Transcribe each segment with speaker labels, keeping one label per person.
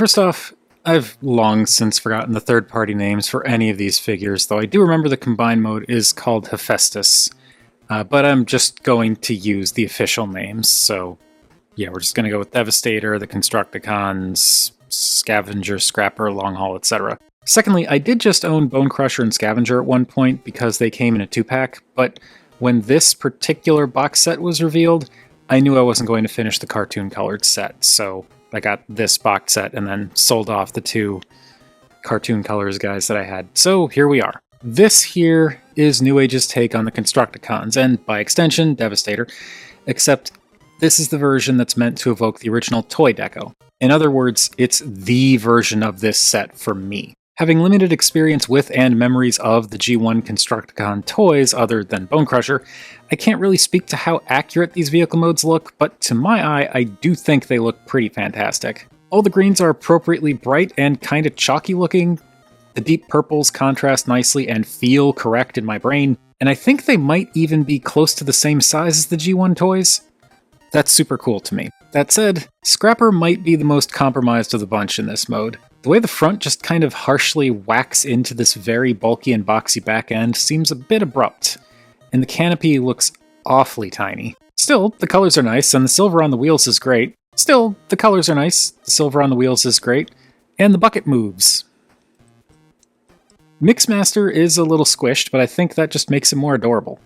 Speaker 1: First off, I've long since forgotten the third-party names for any of these figures, though I do remember the combined mode is called Hephaestus, but I'm just going to use the official names, so yeah, we're just going to go with Devastator, the Constructicons, Scavenger, Scrapper, Long Haul, etc. Secondly, I did just own Bonecrusher and Scavenger at one point because they came in a 2-pack, but when this particular box set was revealed, I knew I wasn't going to finish the cartoon-colored set, so I got this box set and then sold off the 2 cartoon colors guys that I had. So here we are. This here is NewAge's take on the Constructicons, and by extension, Devastator, except this is the version that's meant to evoke the original toy deco. In other words, it's the version of this set for me. Having limited experience with and memories of the G1 Constructicon toys other than Bonecrusher, I can't really speak to how accurate these vehicle modes look, but to my eye, I do think they look pretty fantastic. All the greens are appropriately bright and kinda chalky looking. The deep purples contrast nicely and feel correct in my brain, and I think they might even be close to the same size as the G1 toys. That's super cool to me. That said, Scrapper might be the most compromised of the bunch in this mode. The way the front just kind of harshly whacks into this very bulky and boxy back end seems a bit abrupt, and the canopy looks awfully tiny. Still, the colors are nice, and the silver on the wheels is great. And the bucket moves. Mixmaster is a little squished, but I think that just makes him more adorable.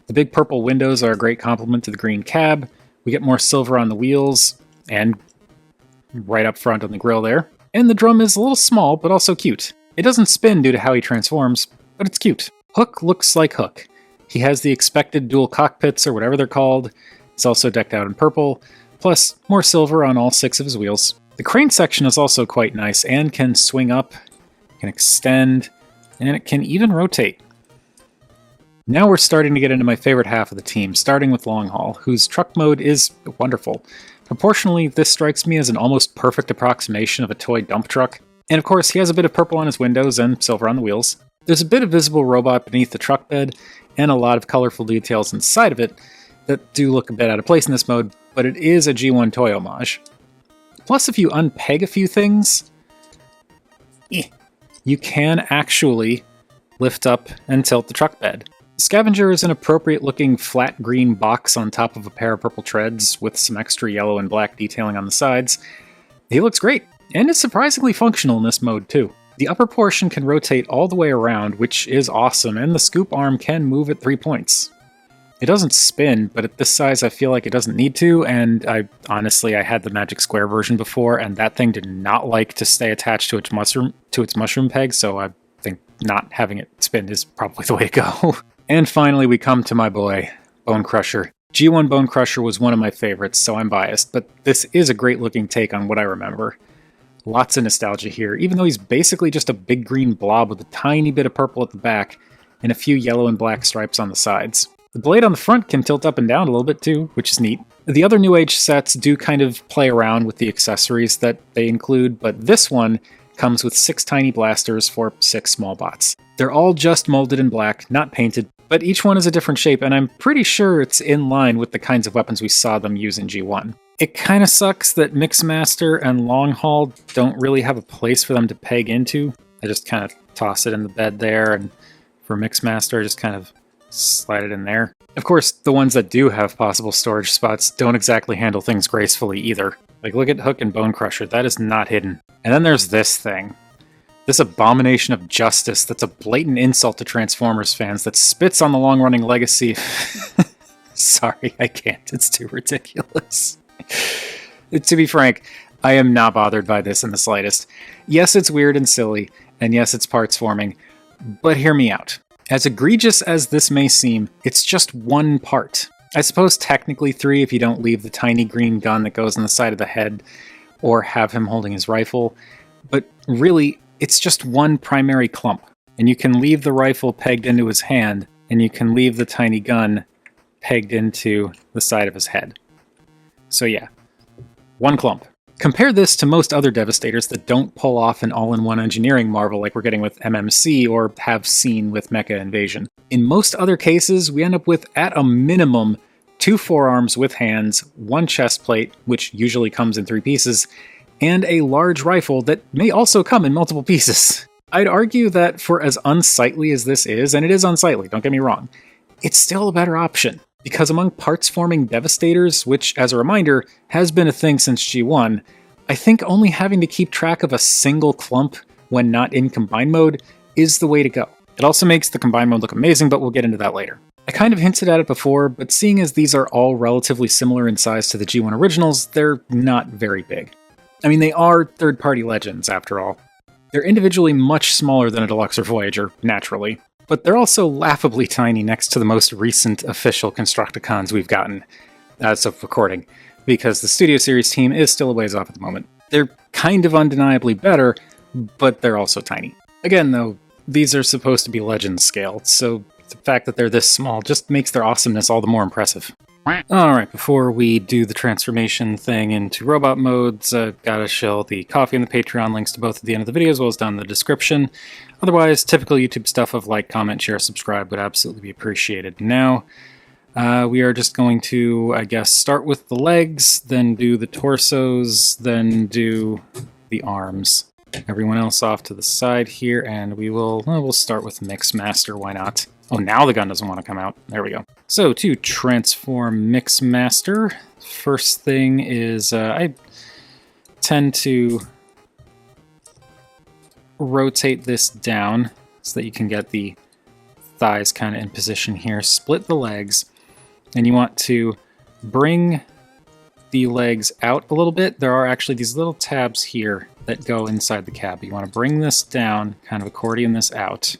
Speaker 1: The big purple windows are a great complement to the green cab. We get more silver on the wheels, and right up front on the grille there. And the drum is a little small, but also cute. It doesn't spin due to how he transforms, but it's cute. Hook looks like Hook. He has the expected dual cockpits, or whatever they're called. It's also decked out in purple, plus more silver on all 6 of his wheels. The crane section is also quite nice, and can swing up, can extend, and it can even rotate. Now we're starting to get into my favorite half of the team, starting with Long Haul, whose truck mode is wonderful. Proportionally, this strikes me as an almost perfect approximation of a toy dump truck. And of course, he has a bit of purple on his windows and silver on the wheels. There's a bit of visible robot beneath the truck bed, and a lot of colorful details inside of it that do look a bit out of place in this mode, but it is a G1 toy homage. Plus, if you unpeg a few things, you can actually lift up and tilt the truck bed. Scavenger is an appropriate-looking flat green box on top of a pair of purple treads with some extra yellow and black detailing on the sides. He looks great, and is surprisingly functional in this mode too. The upper portion can rotate all the way around, which is awesome, and the scoop arm can move at 3 points. It doesn't spin, but at this size I feel like it doesn't need to, and I had the Magic Square version before, and that thing did not like to stay attached to its mushroom peg, so I think not having it spin is probably the way to go. And finally, we come to my boy, Bonecrusher. G1 Bonecrusher was one of my favorites, so I'm biased, but this is a great-looking take on what I remember. Lots of nostalgia here, even though he's basically just a big green blob with a tiny bit of purple at the back, and a few yellow and black stripes on the sides. The blade on the front can tilt up and down a little bit too, which is neat. The other NewAge sets do kind of play around with the accessories that they include, but this one comes with 6 tiny blasters for 6 small bots. They're all just molded in black, not painted, but each one is a different shape, and I'm pretty sure it's in line with the kinds of weapons we saw them use in G1. It kinda sucks that Mixmaster and Long Haul don't really have a place for them to peg into. I just kind of toss it in the bed there, and for Mixmaster, I just kind of slide it in there. Of course, the ones that do have possible storage spots don't exactly handle things gracefully either. Like, look at Hook and Bonecrusher, that is not hidden. And then there's this thing. This abomination of justice that's a blatant insult to Transformers fans that spits on the long-running legacy. Sorry, I can't. It's too ridiculous. To be frank, I am not bothered by this in the slightest. Yes, it's weird and silly, and yes, it's parts forming, but hear me out. As egregious as this may seem, it's just one part. I suppose technically 3 if you don't leave the tiny green gun that goes on the side of the head, or have him holding his rifle, but really, it's just one primary clump, and you can leave the rifle pegged into his hand, and you can leave the tiny gun pegged into the side of his head. So yeah, one clump. Compare this to most other Devastators that don't pull off an all-in-one engineering marvel like we're getting with MMC or have seen with Mecha Invasion. In most other cases, we end up with, at a minimum, 2 forearms with hands, 1 chest plate, which usually comes in 3 pieces, and a large rifle that may also come in multiple pieces. I'd argue that for as unsightly as this is, and it is unsightly, don't get me wrong, it's still a better option, because among parts-forming Devastators, which, as a reminder, has been a thing since G1, I think only having to keep track of a single clump when not in combine mode is the way to go. It also makes the combine mode look amazing, but we'll get into that later. I kind of hinted at it before, but seeing as these are all relatively similar in size to the G1 originals, they're not very big. I mean, they are third-party legends, after all. They're individually much smaller than a Deluxe or Voyager, naturally, but they're also laughably tiny next to the most recent official Constructicons we've gotten as of recording, because the Studio Series team is still a ways off at the moment. They're kind of undeniably better, but they're also tiny. Again, though, these are supposed to be Legends scale, so the fact that they're this small just makes their awesomeness all the more impressive. Alright, before we do the transformation thing into robot modes, gotta show the Ko-fi and the Patreon links to both at the end of the video as well as down in the description. Otherwise, typical YouTube stuff of like, comment, share, subscribe would absolutely be appreciated. Now, we are just going to, I guess, start with the legs, then do the torsos, then do the arms. Everyone else off to the side here, and we'll start with Mixmaster, why not? Oh, now the gun doesn't want to come out. There we go. So, to transform Mixmaster, first thing is I tend to rotate this down so that you can get the thighs kind of in position here. Split the legs, and you want to bring the legs out a little bit. There are actually these little tabs here that go inside the cab. You want to bring this down, kind of accordion this out.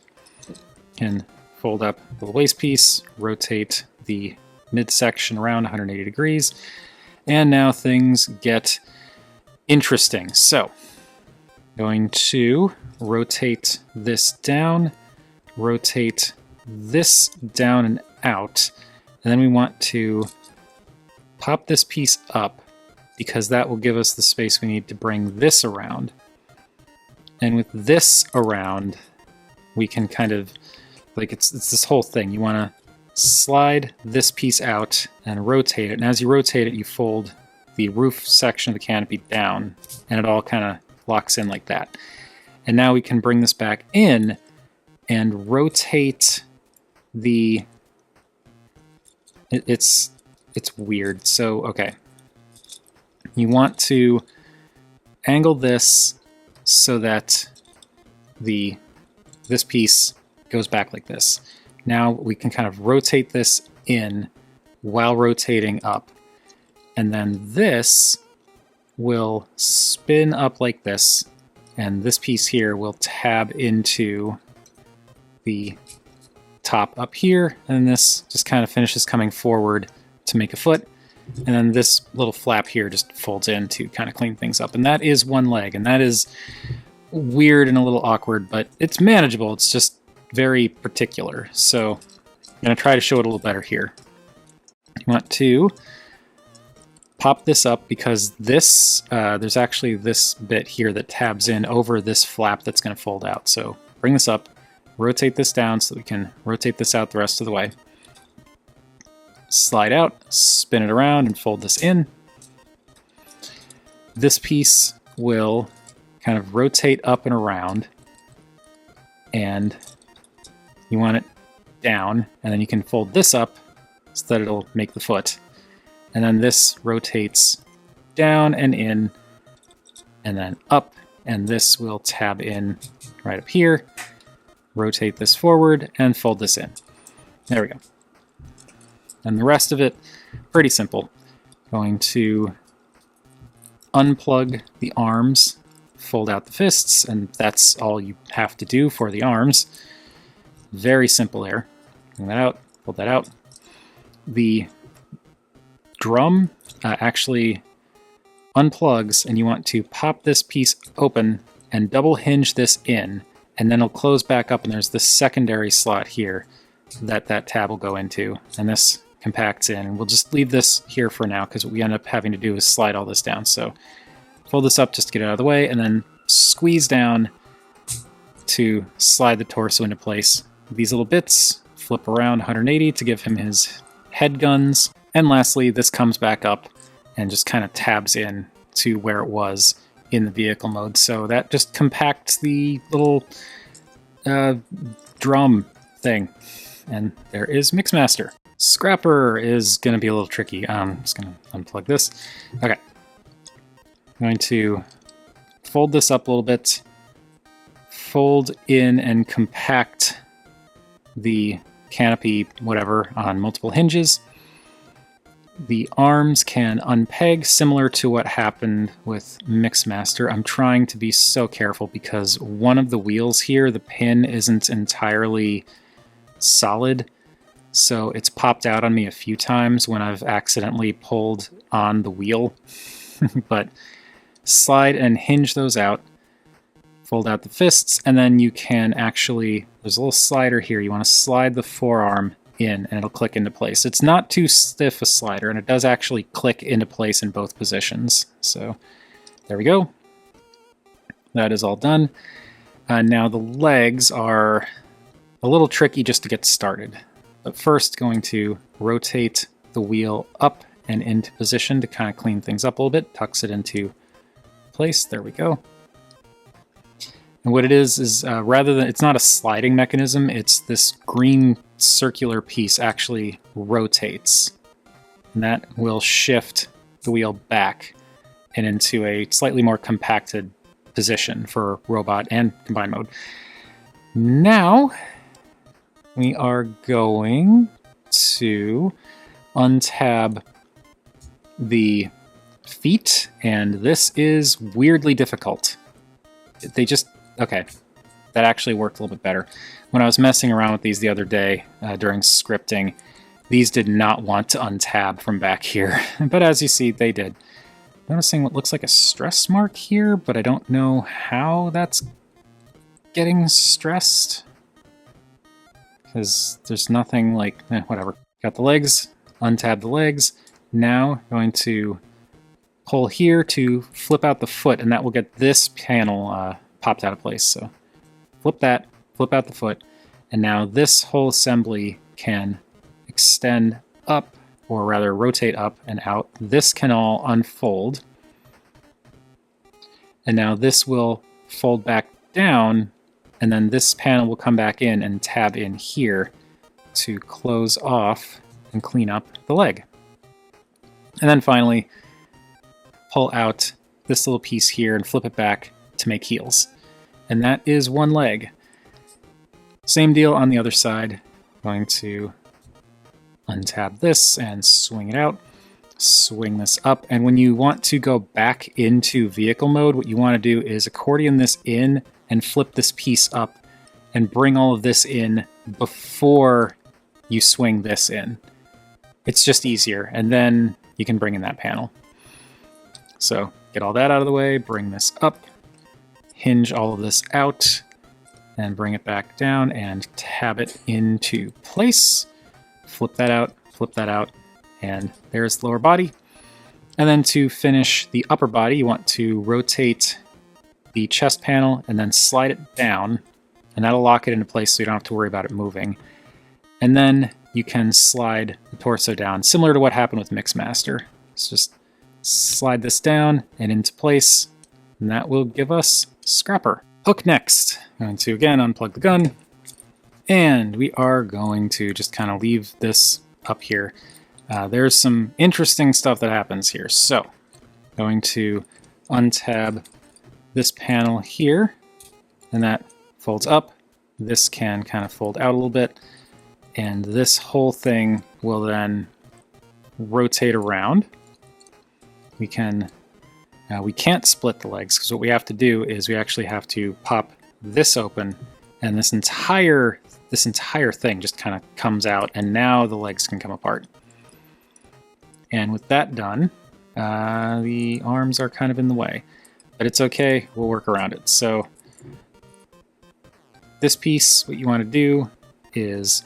Speaker 1: You can fold up the waist piece, rotate the midsection around 180 degrees, and now things get interesting. So, going to rotate this down, rotate this down and out, and then we want to pop this piece up because that will give us the space we need to bring this around. And with this around, we can kind of, like, it's this whole thing. You want to slide this piece out and rotate it, and as you rotate it, you fold the roof section of the canopy down, and it all kind of locks in like that. And now we can bring this back in and rotate the... It's weird. So, okay. You want to angle this so that this piece goes back like this. Now we can kind of rotate this in while rotating up. And then this will spin up like this, and this piece here will tab into the top up here, and this just kind of finishes coming forward to make a foot. And then this little flap here just folds in to kind of clean things up. And that is one leg, and that is weird and a little awkward, but it's manageable. It's just very particular. So I'm going to try to show it a little better here. You want to pop this up because this, there's actually this bit here that tabs in over this flap that's going to fold out. So bring this up, rotate this down so that we can rotate this out the rest of the way. Slide out, spin it around, and fold this in. This piece will kind of rotate up and around, and you want it down, and then you can fold this up so that it'll make the foot. And then this rotates down and in, and then up, and this will tab in right up here. Rotate this forward, and fold this in. There we go. And the rest of it, pretty simple. Going to unplug the arms, fold out the fists, and that's all you have to do for the arms. Very simple there. Bring that out, pull that out. The drum actually unplugs, and you want to pop this piece open and double hinge this in, and then it'll close back up, and there's this secondary slot here that tab will go into, and this compacts in, and we'll just leave this here for now because what we end up having to do is slide all this down. So fold this up just to get it out of the way, and then squeeze down to slide the torso into place. These little bits flip around 180 to give him his head guns, and lastly this comes back up and just kind of tabs in to where it was in the vehicle mode. So that just compacts the little drum thing. And there is Mixmaster. Scrapper is going to be a little tricky. I'm just going to unplug this. Okay. I'm going to fold this up a little bit, fold in and compact the canopy, whatever, on multiple hinges. The arms can unpeg, similar to what happened with Mixmaster. I'm trying to be so careful because one of the wheels here, the pin isn't entirely solid, so it's popped out on me a few times when I've accidentally pulled on the wheel. But slide and hinge those out, fold out the fists, and then you can actually, there's a little slider here, you want to slide the forearm in and it'll click into place. It's not too stiff a slider, and it does actually click into place in both positions. So there we go. That is all done. Now the legs are a little tricky just to get started. But first, going to rotate the wheel up and into position to kind of clean things up a little bit, tucks it into place. There we go. And what it is rather than, it's not a sliding mechanism, it's this green circular piece actually rotates. And that will shift the wheel back and into a slightly more compacted position for robot and combined mode. Now, we are going to untab the feet, and this is weirdly difficult. They just, okay, that actually worked a little bit better. When I was messing around with these the other day during scripting, these did not want to untab from back here, but as you see, they did. Noticing what looks like a stress mark here, but I don't know how that's getting stressed, because there's nothing like, whatever. Got the legs, untab the legs. Now going to pull here to flip out the foot, and that will get this panel popped out of place. So flip that, flip out the foot, and now this whole assembly can extend up, or rather rotate up and out. This can all unfold, and now this will fold back down, and then this panel will come back in and tab in here to close off and clean up the leg. And then finally, pull out this little piece here and flip it back to make heels. And that is one leg. Same deal on the other side. Going to untab this and swing it out. Swing this up. And when you want to go back into vehicle mode, what you want to do is accordion this in and flip this piece up and bring all of this in before you swing this in. It's just easier, and then you can bring in that panel. So get all that out of the way, bring this up, hinge all of this out, and bring it back down and tab it into place. Flip that out, and there's the lower body. And then to finish the upper body, you want to rotate the chest panel and then slide it down, and that'll lock it into place so you don't have to worry about it moving. And then you can slide the torso down, similar to what happened with Mixmaster. Let's just slide this down and into place, and that will give us Scrapper. Hook next. Going to again unplug the gun, and we are going to just kind of leave this up here. There's some interesting stuff that happens here. So, going to untab this panel here, and that folds up. This can kind of fold out a little bit, and this whole thing will then rotate around. We can't split the legs, because what we have to do is we actually have to pop this open, and this entire thing just kind of comes out, and now the legs can come apart. And with that done, the arms are kind of in the way, but it's okay, we'll work around it. So this piece, what you want to do is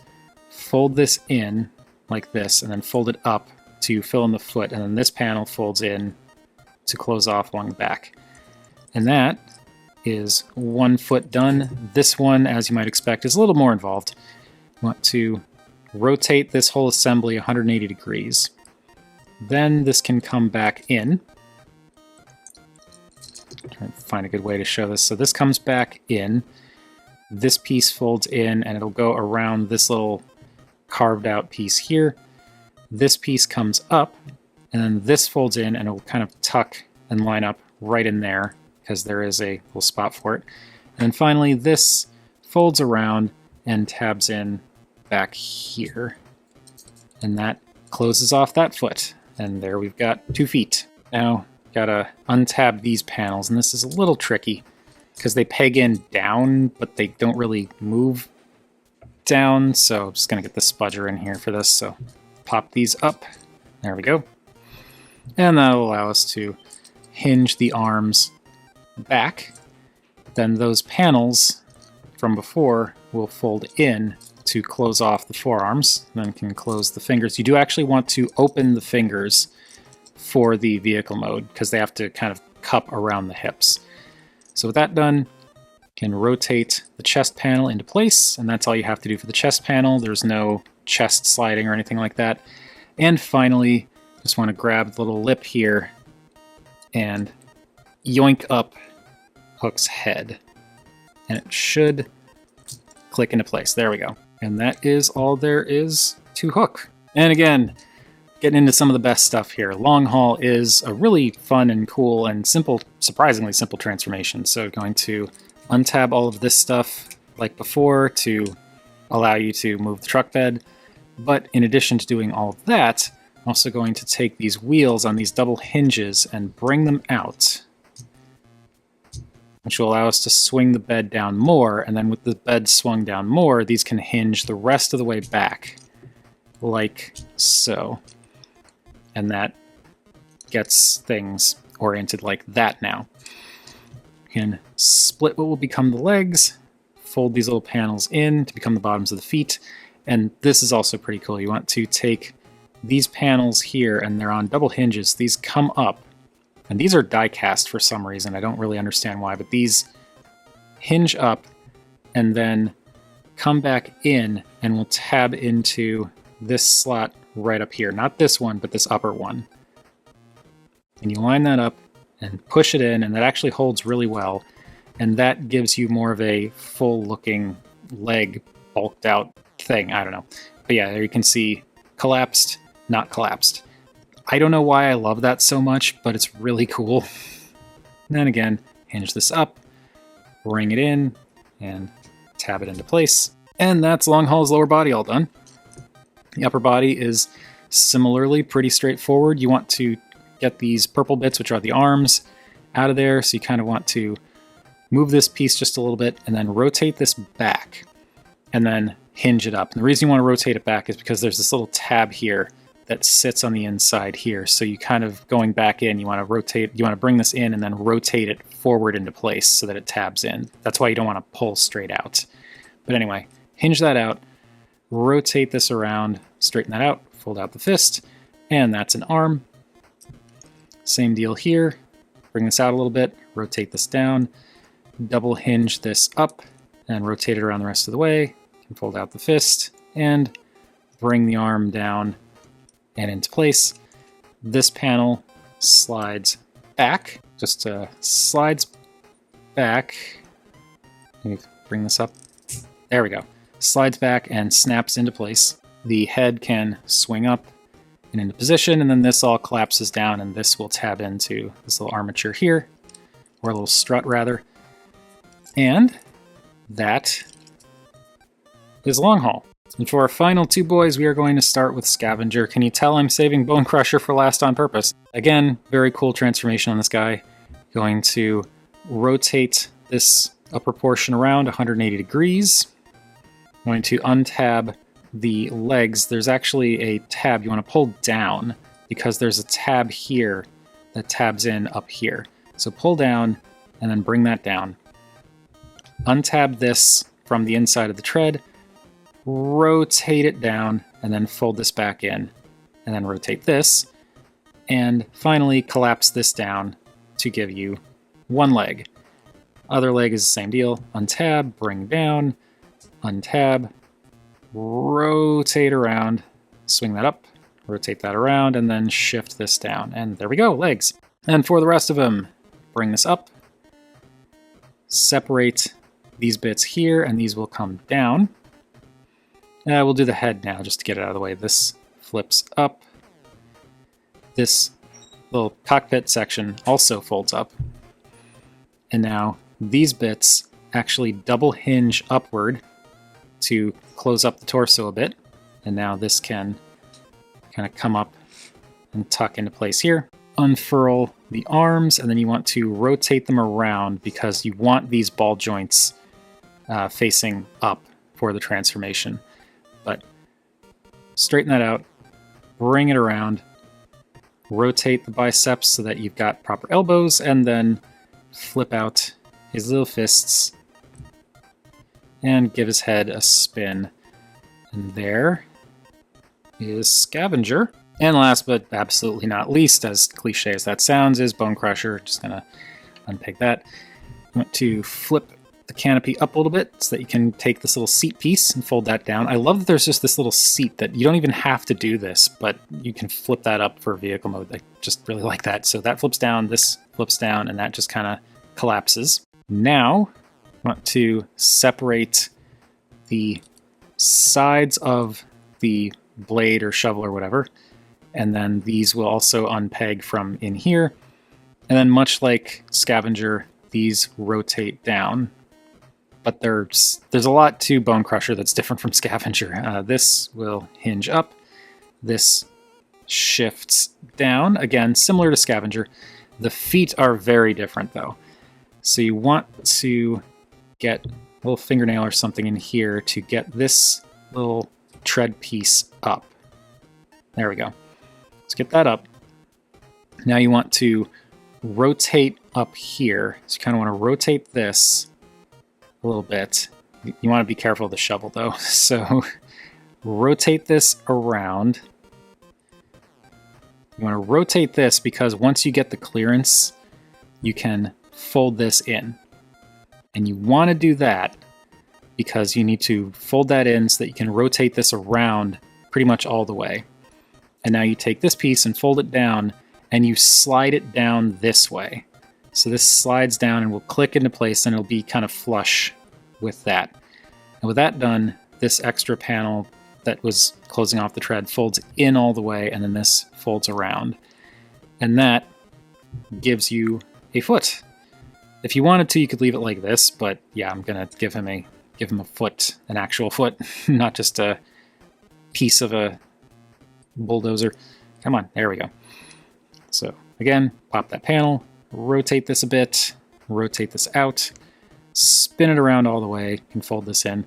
Speaker 1: fold this in like this, and then fold it up to fill in the foot, and then this panel folds in to close off along the back. And that is one foot done. This one, as you might expect, is a little more involved. You want to rotate this whole assembly 180 degrees. Then this can come back in. Try to find a good way to show this. So this comes back in, this piece folds in, and it'll go around this little carved out piece here. This piece comes up, and then this folds in, and it'll kind of tuck and line up right in there, because there is a little spot for it. And then finally, this folds around and tabs in back here. And that closes off that foot. And there we've got 2 feet. Now, gotta untab these panels, and this is a little tricky because they peg in down, but they don't really move down. So I'm just gonna get the spudger in here for this. So pop these up. There we go. And that'll allow us to hinge the arms back. Then those panels from before will fold in to close off the forearms, and then can close the fingers. You do actually want to open the fingers for the vehicle mode because they have to kind of cup around the hips. So with that done, you can rotate the chest panel into place, and that's all you have to do for the chest panel. There's no chest sliding or anything like that. And finally, just want to grab the little lip here and yoink up Hook's head. And it should click into place. There we go. And that is all there is to Hook. And again, getting into some of the best stuff here. Long Haul is a really fun and cool and simple, surprisingly simple transformation. So going to untab all of this stuff like before to allow you to move the truck bed. But in addition to doing all of that, I'm also going to take these wheels on these double hinges and bring them out, which will allow us to swing the bed down more, and then with the bed swung down more, these can hinge the rest of the way back, like so. And that gets things oriented like that now. You can split what will become the legs, fold these little panels in to become the bottoms of the feet, and this is also pretty cool. You want to take these panels here, and they're on double hinges. These come up, and these are die cast for some reason. I don't really understand why, but these hinge up and then come back in and will tab into this slot right up here. Not this one, but this upper one. And you line that up and push it in, and that actually holds really well. And that gives you more of a full-looking leg bulked out thing. I don't know. But yeah, there you can see collapsed, not collapsed. I don't know why I love that so much, but it's really cool. And then again, hinge this up, bring it in, and tab it into place. And that's Long Haul's lower body all done. The upper body is similarly pretty straightforward. You want to get these purple bits, which are the arms, out of there. So you kind of want to move this piece just a little bit and then rotate this back and then hinge it up. And the reason you want to rotate it back is because there's this little tab here that sits on the inside here. So you kind of going back in, you want to rotate, you want to bring this in and then rotate it forward into place so that it tabs in. That's why you don't want to pull straight out. But anyway, hinge that out, rotate this around, straighten that out, fold out the fist, and that's an arm. Same deal here. Bring this out a little bit, rotate this down, double hinge this up, and rotate it around the rest of the way. You can fold out the fist and bring the arm down and into place. This panel slides back, just slides back. Let me bring this up. There we go. Slides back and snaps into place. The head can swing up and into position, and then this all collapses down, and this will tab into this little armature here, or a little strut rather. And that is Long Haul. And for our final 2 boys, we are going to start with Scavenger. Can you tell I'm saving Bonecrusher for last on purpose? Again, very cool transformation on this guy. Going to rotate this upper portion around 180 degrees. Going to untab the legs. There's actually a tab you want to pull down because there's a tab here that tabs in up here. So pull down and then bring that down. Untab this from the inside of the tread, rotate it down, and then fold this back in, and then rotate this, and finally collapse this down to give you 1 leg. Other leg is the same deal. Untab, bring down, untab, rotate around, swing that up, rotate that around, and then shift this down. And there we go, legs. And for the rest of them, bring this up, separate these bits here, and these will come down. We'll do the head now, just to get it out of the way. This flips up. This little cockpit section also folds up. And now these bits actually double hinge upward to close up the torso a bit. And now this can kind of come up and tuck into place here. Unfurl the arms, and then you want to rotate them around because you want these ball joints facing up for the transformation. But straighten that out, bring it around, rotate the biceps so that you've got proper elbows, and then flip out his little fists and give his head a spin. And there is Scavenger. And last but absolutely not least, as cliche as that sounds, is Bonecrusher. Just gonna unpeg that. I want to flip the canopy up a little bit so that you can take this little seat piece and fold that down. I love that there's just this little seat that you don't even have to do this, but you can flip that up for vehicle mode. I just really like that. So that flips down, this flips down, and that just kind of collapses. Now, I want to separate the sides of the blade or shovel or whatever, and then these will also unpeg from in here. And then much like Scavenger, these rotate down. But there's a lot to Bonecrusher that's different from Scavenger. This will hinge up. This shifts down. Again, similar to Scavenger. The feet are very different, though. So you want to get a little fingernail or something in here to get this little tread piece up. There we go. Let's get that up. Now you want to rotate up here. So you kind of want to rotate this a little bit. You want to be careful of the shovel though. So rotate this around. You want to rotate this because once you get the clearance, you can fold this in. And you want to do that because you need to fold that in so that you can rotate this around pretty much all the way. And now you take this piece and fold it down and you slide it down this way. So this slides down and will click into place and it'll be kind of flush with that. And with that done, this extra panel that was closing off the tread folds in all the way, and then this folds around. And that gives you a foot. If you wanted to, you could leave it like this, but yeah, I'm gonna give him a foot, an actual foot, not just a piece of a bulldozer. Come on, there we go. So again, pop that panel, rotate this a bit, rotate this out, spin it around all the way, you can fold this in,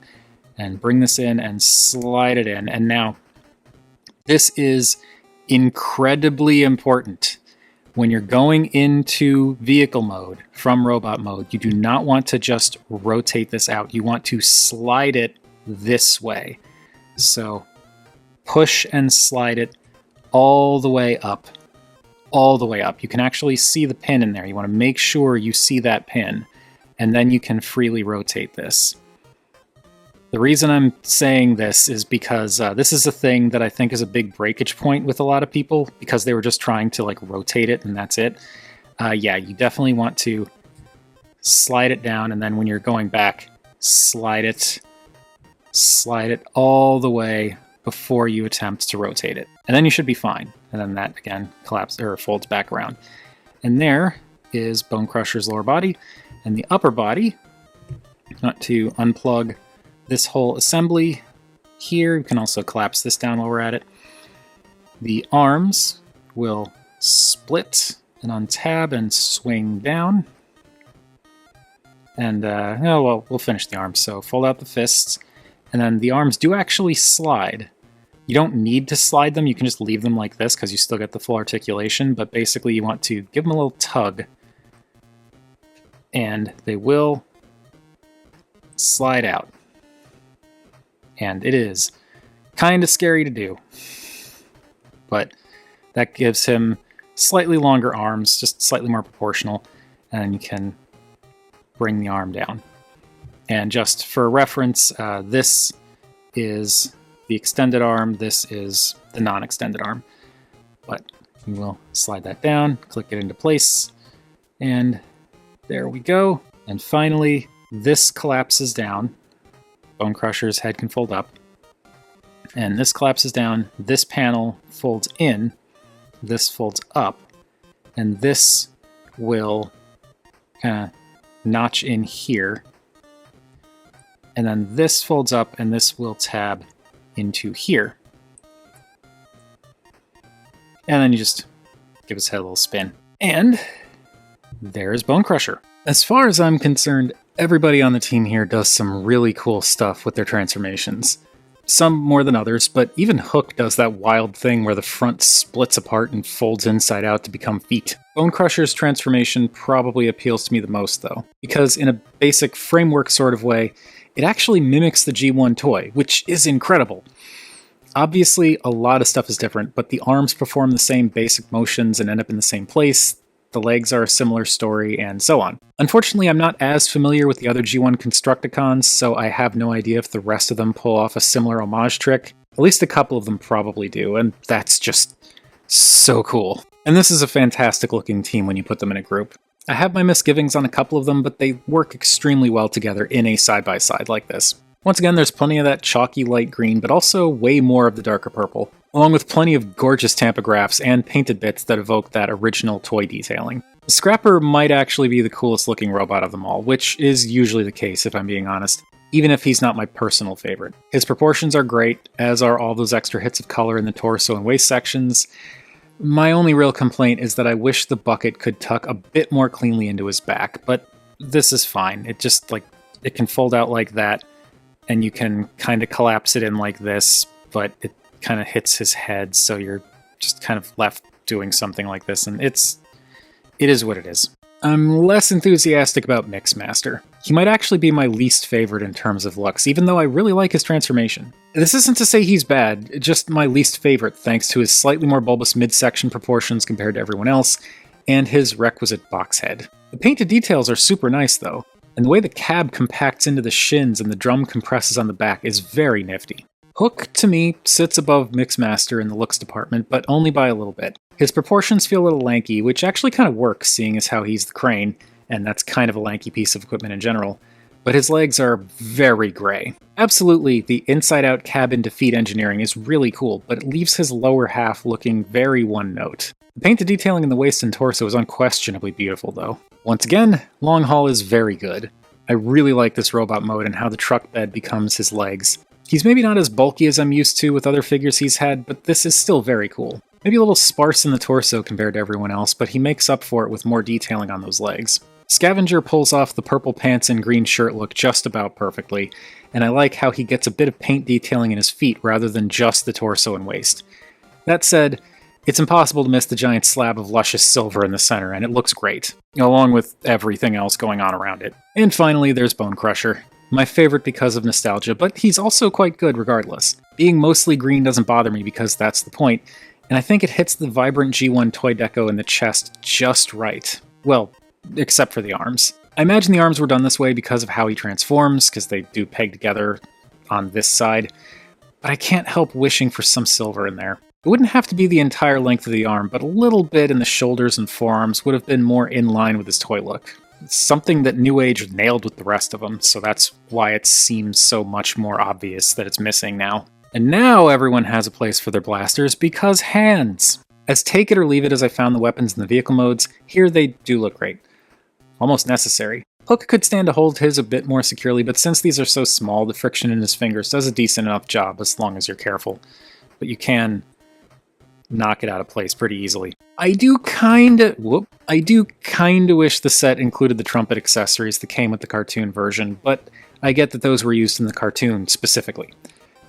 Speaker 1: and bring this in and slide it in. And now, this is incredibly important. When you're going into vehicle mode from robot mode, you do not want to just rotate this out. You want to slide it this way. So push and slide it all the way up. All the way up. You can actually see the pin in there. You want to make sure you see that pin, and then you can freely rotate this. The reason I'm saying this is because this is a thing that I think is a big breakage point with a lot of people, because they were just trying to like rotate it and that's it. Yeah, you definitely want to slide it down, and then when you're going back, slide it all the way before you attempt to rotate it. And then you should be fine. And then that again collapses or folds back around. And there is Bonecrusher's lower body. And the upper body, not to unplug this whole assembly here. You can also collapse this down while we're at it. The arms will split and untab and swing down. And, oh, well, we'll finish the arms. So fold out the fists. And then the arms do actually slide. You don't need to slide them. You can just leave them like this because you still get the full articulation. But basically you want to give them a little tug. And they will slide out. And it is kind of scary to do. But that gives him slightly longer arms, just slightly more proportional. And you can bring the arm down. And just for reference, this is the extended arm, this is the non-extended arm. But we will slide that down, click it into place, and there we go. And finally, this collapses down. Bonecrusher's head can fold up. And this collapses down, this panel folds in, this folds up, and this will kind of notch in here. And then this folds up, and this will tab into here. And then you just give his head a little spin. And there's Bonecrusher. As far as I'm concerned, everybody on the team here does some really cool stuff with their transformations. Some more than others, but even Hook does that wild thing where the front splits apart and folds inside out to become feet. Bonecrusher's transformation probably appeals to me the most, though, because in a basic framework sort of way, it actually mimics the G1 toy, which is incredible. Obviously, a lot of stuff is different, but the arms perform the same basic motions and end up in the same place, the legs are a similar story, and so on. Unfortunately, I'm not as familiar with the other G1 Constructicons, so I have no idea if the rest of them pull off a similar homage trick. At least a couple of them probably do, and that's just so cool. And this is a fantastic looking team when you put them in a group. I have my misgivings on a couple of them, but they work extremely well together in a side-by-side like this. Once again, there's plenty of that chalky light green, but also way more of the darker purple, along with plenty of gorgeous tampagraphs and painted bits that evoke that original toy detailing. The Scrapper might actually be the coolest looking robot of them all, which is usually the case if I'm being honest, even if he's not my personal favorite. His proportions are great, as are all those extra hits of color in the torso and waist sections. My only real complaint is that I wish the bucket could tuck a bit more cleanly into his back, but this is fine. It just, it can fold out like that, and you can kind of collapse it in like this, but it kind of hits his head, so you're just kind of left doing something like this, and it is what it is. I'm less enthusiastic about Mixmaster. He might actually be my least favorite in terms of looks, even though I really like his transformation. This isn't to say he's bad, just my least favorite thanks to his slightly more bulbous midsection proportions compared to everyone else, and his requisite box head. The painted details are super nice though, and the way the cab compacts into the shins and the drum compresses on the back is very nifty. Hook, to me, sits above Mixmaster in the looks department, but only by a little bit. His proportions feel a little lanky, which actually kind of works, seeing as how he's the crane, and that's kind of a lanky piece of equipment in general, but his legs are very gray. Absolutely, the inside-out cabin to feet engineering is really cool, but it leaves his lower half looking very one-note. The painted detailing in the waist and torso is unquestionably beautiful, though. Once again, long haul is very good. I really like this robot mode and how the truck bed becomes his legs. He's maybe not as bulky as I'm used to with other figures he's had, but this is still very cool. Maybe a little sparse in the torso compared to everyone else, but he makes up for it with more detailing on those legs. Scavenger pulls off the purple pants and green shirt look just about perfectly, and I like how he gets a bit of paint detailing in his feet rather than just the torso and waist. That said, it's impossible to miss the giant slab of luscious silver in the center, and it looks great, along with everything else going on around it. And finally, there's Bonecrusher. My favorite because of nostalgia, but he's also quite good regardless. Being mostly green doesn't bother me because that's the point, and I think it hits the vibrant G1 toy deco in the chest just right. Well, except for the arms. I imagine the arms were done this way because of how he transforms, because they do peg together on this side, but I can't help wishing for some silver in there. It wouldn't have to be the entire length of the arm, but a little bit in the shoulders and forearms would have been more in line with his toy look. It's something that NewAge nailed with the rest of them, so that's why it seems so much more obvious that it's missing now. And now everyone has a place for their blasters because hands! As take it or leave it as I found the weapons in the vehicle modes, here they do look great. Almost necessary. Hook could stand to hold his a bit more securely, but since these are so small, the friction in his fingers does a decent enough job as long as you're careful. But you can knock it out of place pretty easily. I do kinda wish the set included the trumpet accessories that came with the cartoon version, but I get that those were used in the cartoon specifically.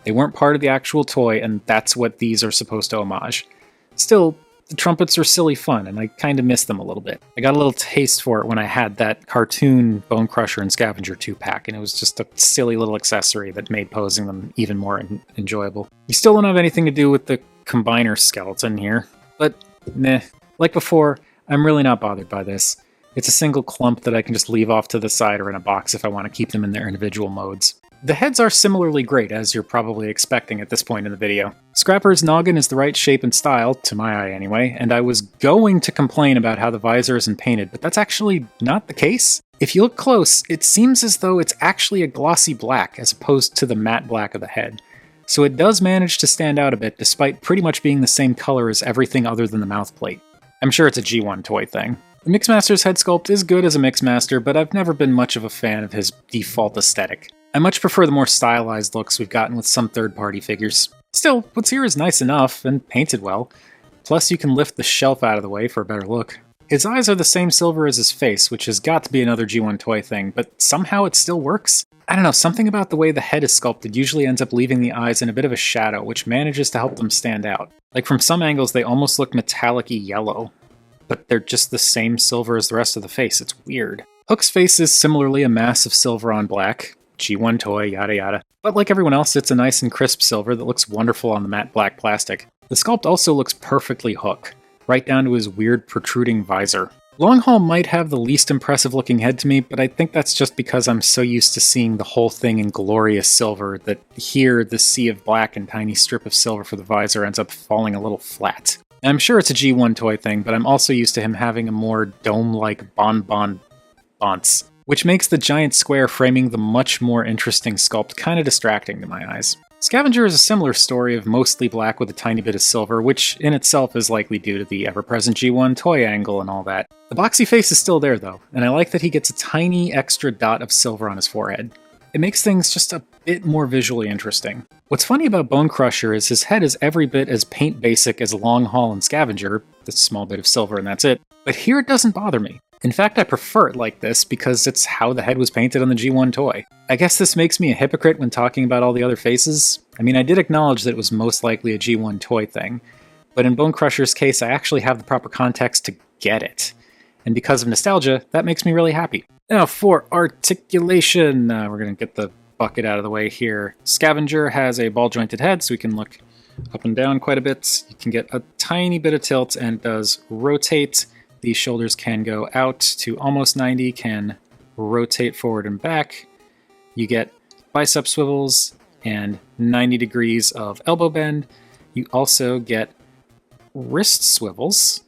Speaker 1: They weren't part of the actual toy, and that's what these are supposed to homage. Still, the trumpets are silly fun, and I kinda miss them a little bit. I got a little taste for it when I had that cartoon Bonecrusher and Scavenger 2-pack, and it was just a silly little accessory that made posing them even more enjoyable. You still don't have anything to do with the combiner skeleton here, but meh. Like before, I'm really not bothered by this. It's a single clump that I can just leave off to the side or in a box if I want to keep them in their individual modes. The heads are similarly great, as you're probably expecting at this point in the video. Scrapper's noggin is the right shape and style, to my eye anyway, and I was going to complain about how the visor isn't painted, but that's actually not the case. If you look close, it seems as though it's actually a glossy black as opposed to the matte black of the head. So it does manage to stand out a bit despite pretty much being the same color as everything other than the mouth plate. I'm sure it's a G1 toy thing. The Mixmaster's head sculpt is good as a Mixmaster, but I've never been much of a fan of his default aesthetic. I much prefer the more stylized looks we've gotten with some third-party figures. Still, what's here is nice enough, and painted well. Plus you can lift the shelf out of the way for a better look. His eyes are the same silver as his face, which has got to be another G1 toy thing, but somehow it still works? I don't know, something about the way the head is sculpted usually ends up leaving the eyes in a bit of a shadow, which manages to help them stand out. Like from some angles they almost look metallic-y yellow, but they're just the same silver as the rest of the face. It's weird. Hook's face is similarly a mass of silver on black. G1 toy, yada yada. But like everyone else, it's a nice and crisp silver that looks wonderful on the matte black plastic. The sculpt also looks perfectly Hook, right down to his weird protruding visor. Longhaul might have the least impressive looking head to me, but I think that's just because I'm so used to seeing the whole thing in glorious silver that here the sea of black and tiny strip of silver for the visor ends up falling a little flat. I'm sure it's a G1 toy thing, but I'm also used to him having a more dome-like bonbon bounce, which makes the giant square framing the much more interesting sculpt kind of distracting to my eyes. Scavenger is a similar story of mostly black with a tiny bit of silver, which in itself is likely due to the ever-present G1 toy angle and all that. The boxy face is still there though, and I like that he gets a tiny extra dot of silver on his forehead. It makes things just a bit more visually interesting. What's funny about Bonecrusher is his head is every bit as paint basic as Longhaul and Scavenger, this small bit of silver and that's it, but here it doesn't bother me. In fact, I prefer it like this because it's how the head was painted on the G1 toy. I guess this makes me a hypocrite when talking about all the other faces. I mean, I did acknowledge that it was most likely a G1 toy thing, but in Bonecrusher's case, I actually have the proper context to get it. And because of nostalgia, that makes me really happy. Now for articulation, we're going to get the bucket out of the way here. Scavenger has a ball-jointed head, so we can look up and down quite a bit. You can get a tiny bit of tilt, and it does rotate. The shoulders can go out to almost 90, can rotate forward and back. You get bicep swivels and 90 degrees of elbow bend. You also get wrist swivels.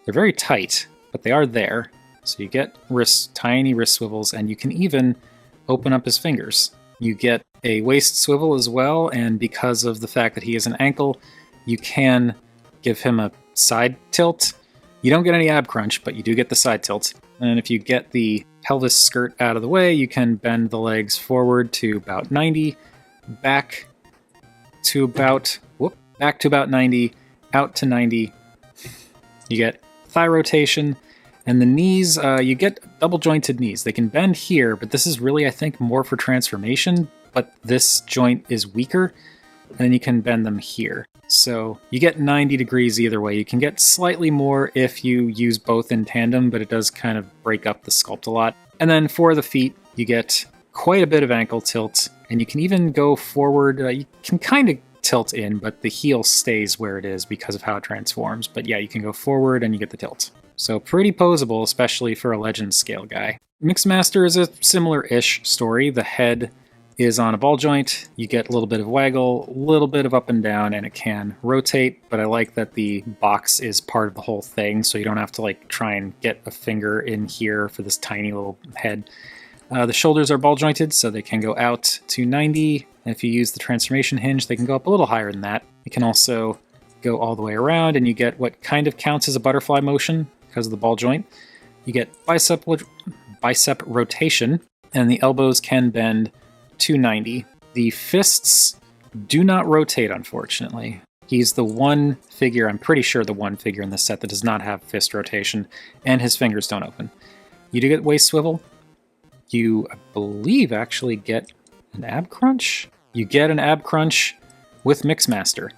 Speaker 1: They're very tight, but they are there. So you get tiny wrist swivels, and you can even open up his fingers. You get a waist swivel as well, and because of the fact that he is an ankle, you can give him a side tilt. You don't get any ab crunch, but you do get the side tilt. And if you get the pelvis skirt out of the way, you can bend the legs forward to about 90, back to about 90, out to 90. You get thigh rotation, and the knees, you get double jointed knees. They can bend here, but this is really, I think, more for transformation, but this joint is weaker, and then you can bend them here. So you get 90 degrees either way. You can get slightly more if you use both in tandem, but it does kind of break up the sculpt a lot. And then for the feet, you get quite a bit of ankle tilt, and you can even go forward. You can kind of tilt in, but the heel stays where it is because of how it transforms. But yeah, you can go forward and you get the tilt. So pretty posable, especially for a Legends scale guy. Mixmaster is a similar-ish story. The head is on a ball joint. You get a little bit of waggle, a little bit of up and down, and it can rotate, but I like that the box is part of the whole thing, so you don't have to like try and get a finger in here for this tiny little head. The shoulders are ball jointed, so they can go out to 90, and if you use the transformation hinge, they can go up a little higher than that. You can also go all the way around, and you get what kind of counts as a butterfly motion because of the ball joint. You get bicep rotation, and the elbows can bend to 90. The fists do not rotate, unfortunately. He's the one figure, I'm pretty sure the one figure in this set that does not have fist rotation, and his fingers don't open. You do get waist swivel. You, I believe, actually get an ab crunch. You get an ab crunch with Mixmaster.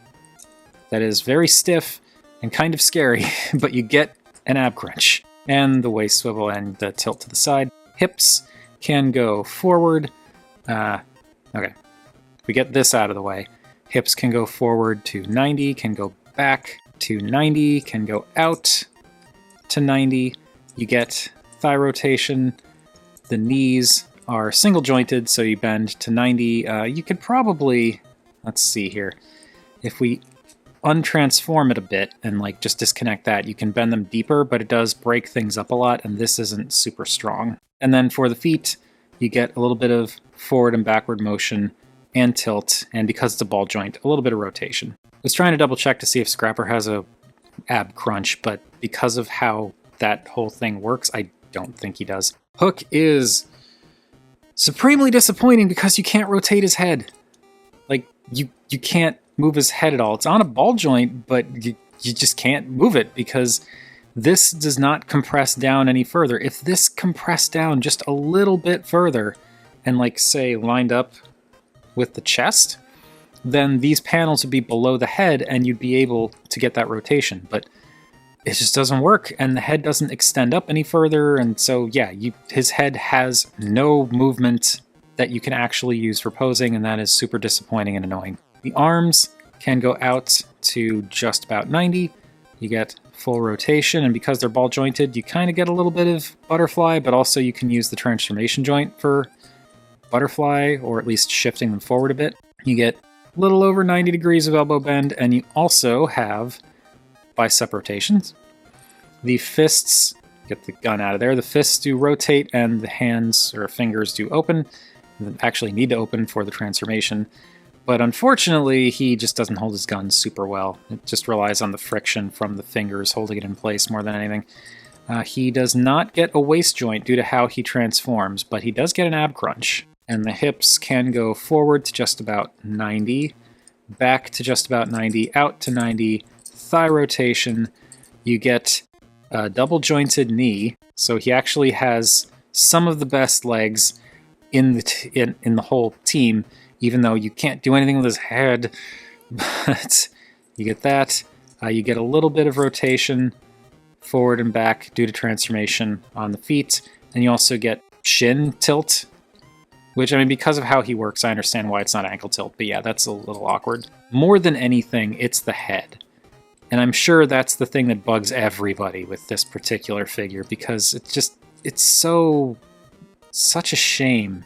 Speaker 1: That is very stiff and kind of scary, but you get an ab crunch. And the waist swivel and the tilt to the side. Hips can go forward. Okay, we get this out of the way. Hips can go forward to 90, can go back to 90, can go out to 90. You get thigh rotation. The knees are single jointed, so you bend to 90. You could probably, let's see here. If we untransform it a bit and like just disconnect that, you can bend them deeper, but it does break things up a lot, and this isn't super strong. And then for the feet, you get a little bit of forward and backward motion and tilt, and because it's a ball joint, a little bit of rotation. I was trying to double check to see if Scrapper has a ab crunch, but because of how that whole thing works, I don't think he does. Hook is supremely disappointing because you can't rotate his head. Like, you can't move his head at all. It's on a ball joint, but you just can't move it because this does not compress down any further. If this compressed down just a little bit further and, like, say, lined up with the chest, then these panels would be below the head and you'd be able to get that rotation. But it just doesn't work, and the head doesn't extend up any further, and so, yeah, his head has no movement that you can actually use for posing, and that is super disappointing and annoying. The arms can go out to just about 90. You get full rotation, and because they're ball jointed, you kind of get a little bit of butterfly, but also you can use the transformation joint for butterfly, or at least shifting them forward a bit. You get a little over 90 degrees of elbow bend, and you also have bicep rotations. The fists, get the gun out of there, the fists do rotate, and the hands or fingers do open. They actually need to open for the transformation. But unfortunately, he just doesn't hold his gun super well. It just relies on the friction from the fingers holding it in place more than anything. He does not get a waist joint due to how he transforms, but he does get an ab crunch. And the hips can go forward to just about 90, back to just about 90, out to 90, thigh rotation. You get a double jointed knee, so he actually has some of the best legs in the whole team, even though you can't do anything with his head. But you get that. You get a little bit of rotation forward and back due to transformation on the feet, and you also get shin tilt, which, I mean, because of how he works, I understand why it's not ankle tilt, but yeah, that's a little awkward. More than anything, it's the head. And I'm sure that's the thing that bugs everybody with this particular figure, because it's such a shame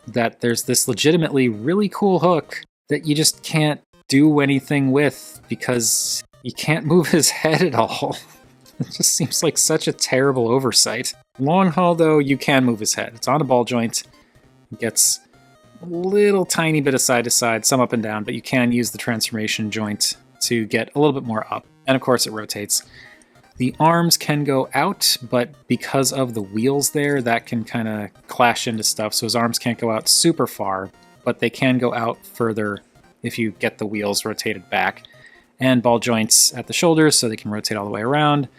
Speaker 1: that there's this legitimately really cool hook that you just can't do anything with because you can't move his head at all. It just seems like such a terrible oversight. Long haul, though, you can move his head. It's on a ball joint. It gets a little tiny bit of side to side, some up and down, but you can use the transformation joint to get a little bit more up. And of course it rotates. The arms can go out, but because of the wheels there, that can kind of clash into stuff. So his arms can't go out super far, but they can go out further if you get the wheels rotated back. And ball joints at the shoulders, so they can rotate all the way around.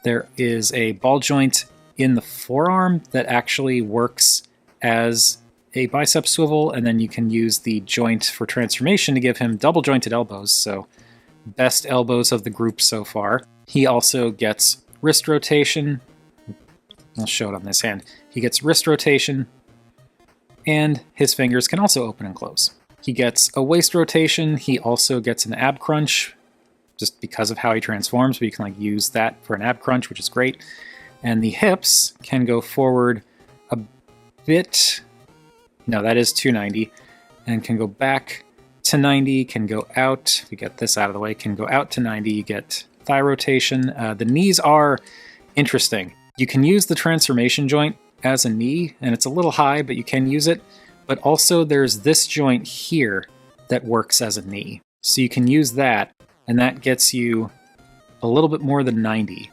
Speaker 1: There is a ball joint in the forearm that actually works as a bicep swivel, and then you can use the joint for transformation to give him double jointed elbows, so best elbows of the group so far. He also gets wrist rotation. I'll show it on this hand. He gets wrist rotation, and his fingers can also open and close. He gets a waist rotation. He also gets an ab crunch, just because of how he transforms, but you can use that for an ab crunch, which is great. And the hips can go forward a bit. No, that is 290, and can go back to 90, can go out. We get this out of the way, can go out to 90. You get thigh rotation. The knees are interesting. You can use the transformation joint as a knee, and it's a little high, but you can use it. But also there's this joint here that works as a knee. So you can use that, and that gets you a little bit more than 90.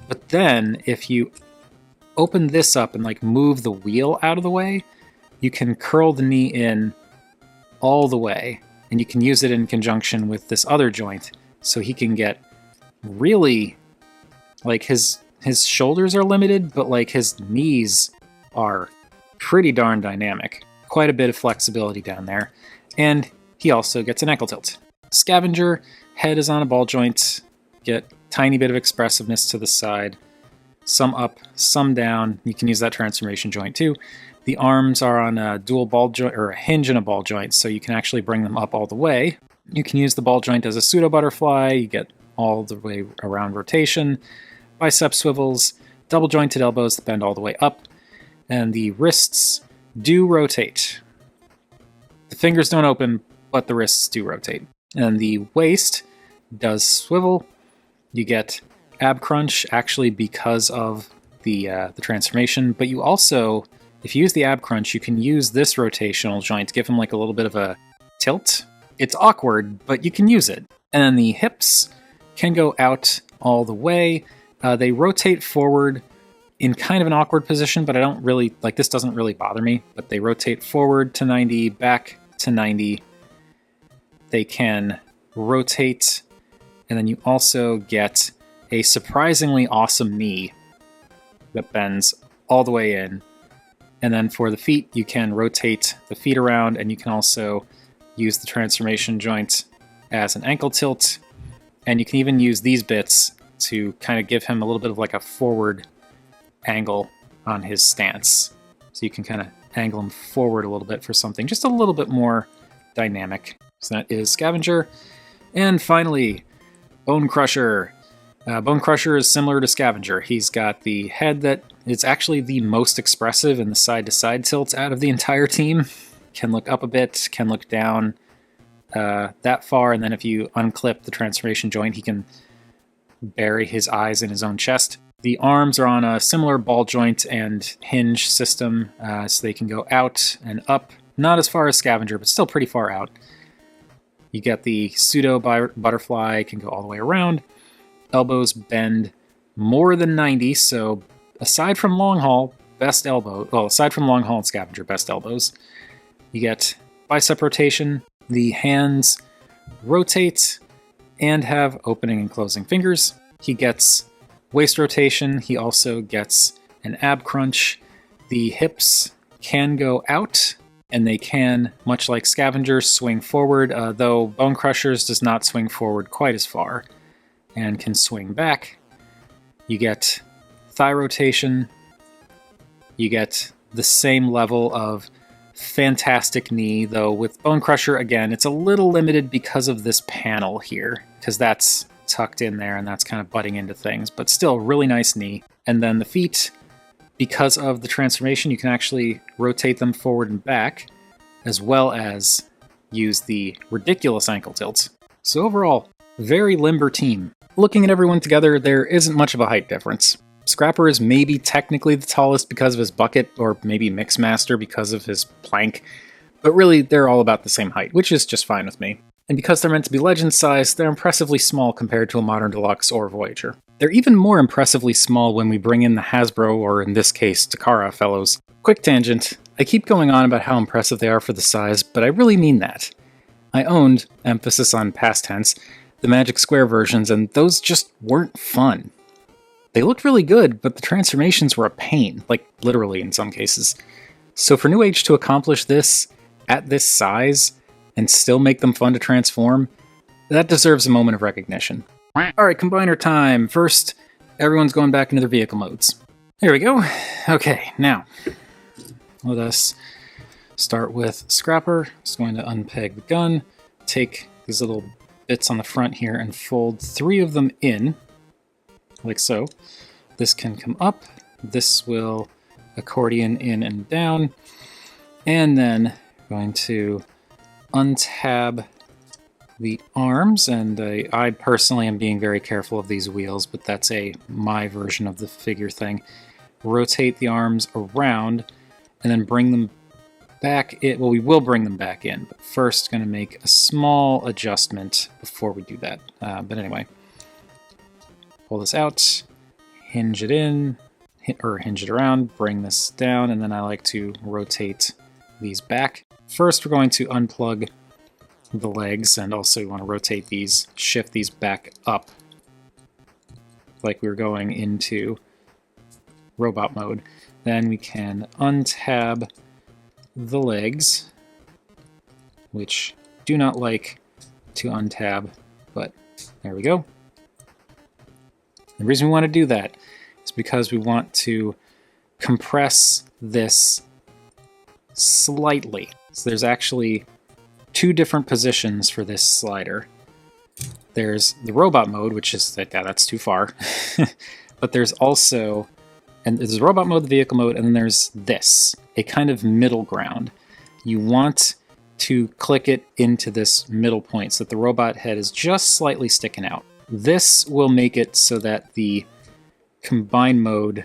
Speaker 1: But then if you open this up and move the wheel out of the way, you can curl the knee in all the way, and you can use it in conjunction with this other joint, so he can get really, his shoulders are limited, but his knees are pretty darn dynamic. Quite a bit of flexibility down there. And he also gets an ankle tilt. Scavenger head is on a ball joint. Get tiny bit of expressiveness to the side. Some up, some down. You can use that transformation joint too. The arms are on a dual ball joint, or a hinge and a ball joint, so you can actually bring them up all the way. You can use the ball joint as a pseudo butterfly. You get all the way around rotation. Bicep swivels, double jointed elbows that bend all the way up. And the wrists do rotate. The fingers don't open, but the wrists do rotate. And the waist does swivel. You get ab crunch, actually because of the transformation, but you also, if you use the ab crunch, you can use this rotational joint to give him like a little bit of a tilt. It's awkward, but you can use it. And then the hips can go out all the way. They rotate forward in kind of an awkward position, but I don't really, like, this doesn't really bother me, but they rotate forward to 90, back to 90. They can rotate, and then you also get a surprisingly awesome knee that bends all the way in. And then for the feet, you can rotate the feet around, and you can also use the transformation joint as an ankle tilt. And you can even use these bits to kind of give him a little bit of like a forward angle on his stance. So you can kind of angle him forward a little bit for something just a little bit more dynamic. So that is Scavenger. And finally, Bonecrusher. Bonecrusher is similar to Scavenger. He's got the head that is actually the most expressive in the side-to-side tilts out of the entire team. Can look up a bit, can look down that far, and then if you unclip the transformation joint, he can bury his eyes in his own chest. The arms are on a similar ball joint and hinge system, so they can go out and up. Not as far as Scavenger, but still pretty far out. You get the pseudo butterfly, can go all the way around. Elbows bend more than 90, so aside from long haul, best elbow. Well, aside from long haul and Scavenger, best elbows. You get bicep rotation. The hands rotate and have opening and closing fingers. He gets waist rotation. He also gets an ab crunch. The hips can go out, and they can, much like Scavenger, swing forward, though Bonecrusher's does not swing forward quite as far, and can swing back. You get thigh rotation. You get the same level of fantastic knee, though with Bonecrusher, again, it's a little limited because of this panel here, because that's tucked in there and that's kind of butting into things, but still really nice knee. And then the feet, because of the transformation, you can actually rotate them forward and back, as well as use the ridiculous ankle tilts. So overall, very limber team. Looking at everyone together, there isn't much of a height difference. Scrapper is maybe technically the tallest because of his bucket, or maybe Mixmaster because of his plank, but really they're all about the same height, which is just fine with me. And because they're meant to be legend size, they're impressively small compared to a Modern Deluxe or Voyager. They're even more impressively small when we bring in the Hasbro, or in this case, Takara fellows. Quick tangent, I keep going on about how impressive they are for the size, but I really mean that. I owned, emphasis on past tense, the Magic Square versions, and those just weren't fun. They looked really good, but the transformations were a pain, like literally in some cases. So for NewAge to accomplish this at this size and still make them fun to transform, that deserves a moment of recognition. Alright, combiner time. First, everyone's going back into their vehicle modes. There we go. Okay, now, let us start with Scrapper. Just going to unpeg the gun, take these little bits on the front here and fold 3 of them in, like so. This can come up, this will accordion in and down, and then going to untab the arms, and I personally am being very careful of these wheels, but that's my version of the figure thing. Rotate the arms around, and then bring them back in. Well, we will bring them back in, but first going to make a small adjustment before we do that. But anyway, pull this out, hinge it in, or hinge it around, bring this down, and then I like to rotate these back. First, we're going to unplug the legs, and also you want to rotate these, shift these back up, like we were going into robot mode. Then we can untab the legs, which do not like to untab, but there we go. The reason we want to do that is because we want to compress this slightly. So there's actually 2 different positions for this slider. There's the robot mode, which is, that's too far. But there's also, and there's the robot mode, the vehicle mode, and then there's this, a kind of middle ground. You want to click it into this middle point so that the robot head is just slightly sticking out. This will make it so that the combine mode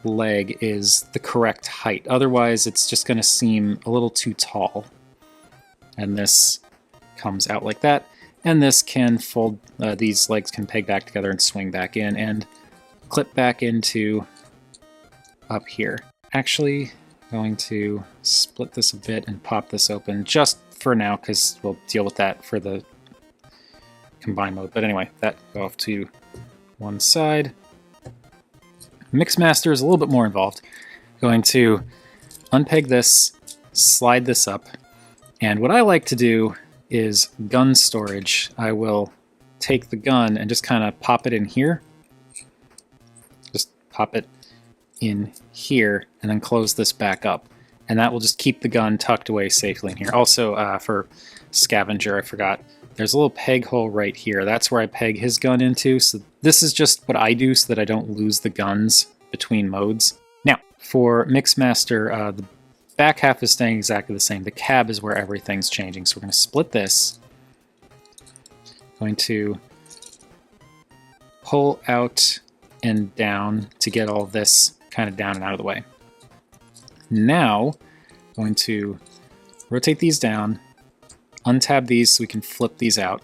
Speaker 1: leg is the correct height. Otherwise, it's just going to seem a little too tall. And this comes out like that. And this can fold, these legs can peg back together and swing back in and clip back into up here. Actually, going to split this a bit and pop this open just for now, because we'll deal with that for the combine mode. But anyway, that go off to one side. Mixmaster is a little bit more involved. Going to unpeg this, slide this up, and what I like to do is gun storage. I will take the gun and just kind of pop it in here. Just pop it in here and then close this back up. And that will just keep the gun tucked away safely in here. Also, for Scavenger, I forgot, there's a little peg hole right here. That's where I peg his gun into. So this is just what I do so that I don't lose the guns between modes. Now, for Mixmaster, the back half is staying exactly the same. The cab is where everything's changing. So we're going to split this. Going to pull out and down to get all this kind of down and out of the way. Now, going to rotate these down, untab these so we can flip these out.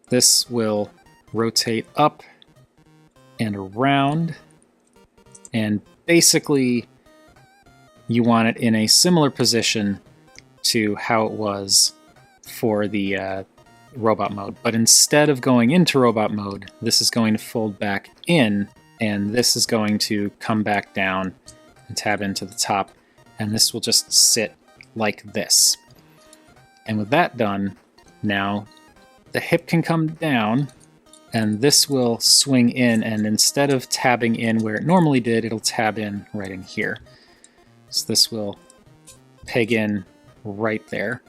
Speaker 1: This will rotate up and around, and basically you want it in a similar position to how it was for the robot mode. But instead of going into robot mode, this is going to fold back in, and this is going to come back down and tab into the top, and this will just sit like this. And with that done, now the hip can come down, and this will swing in, and instead of tabbing in where it normally did, it'll tab in right in here. So this will peg in right there.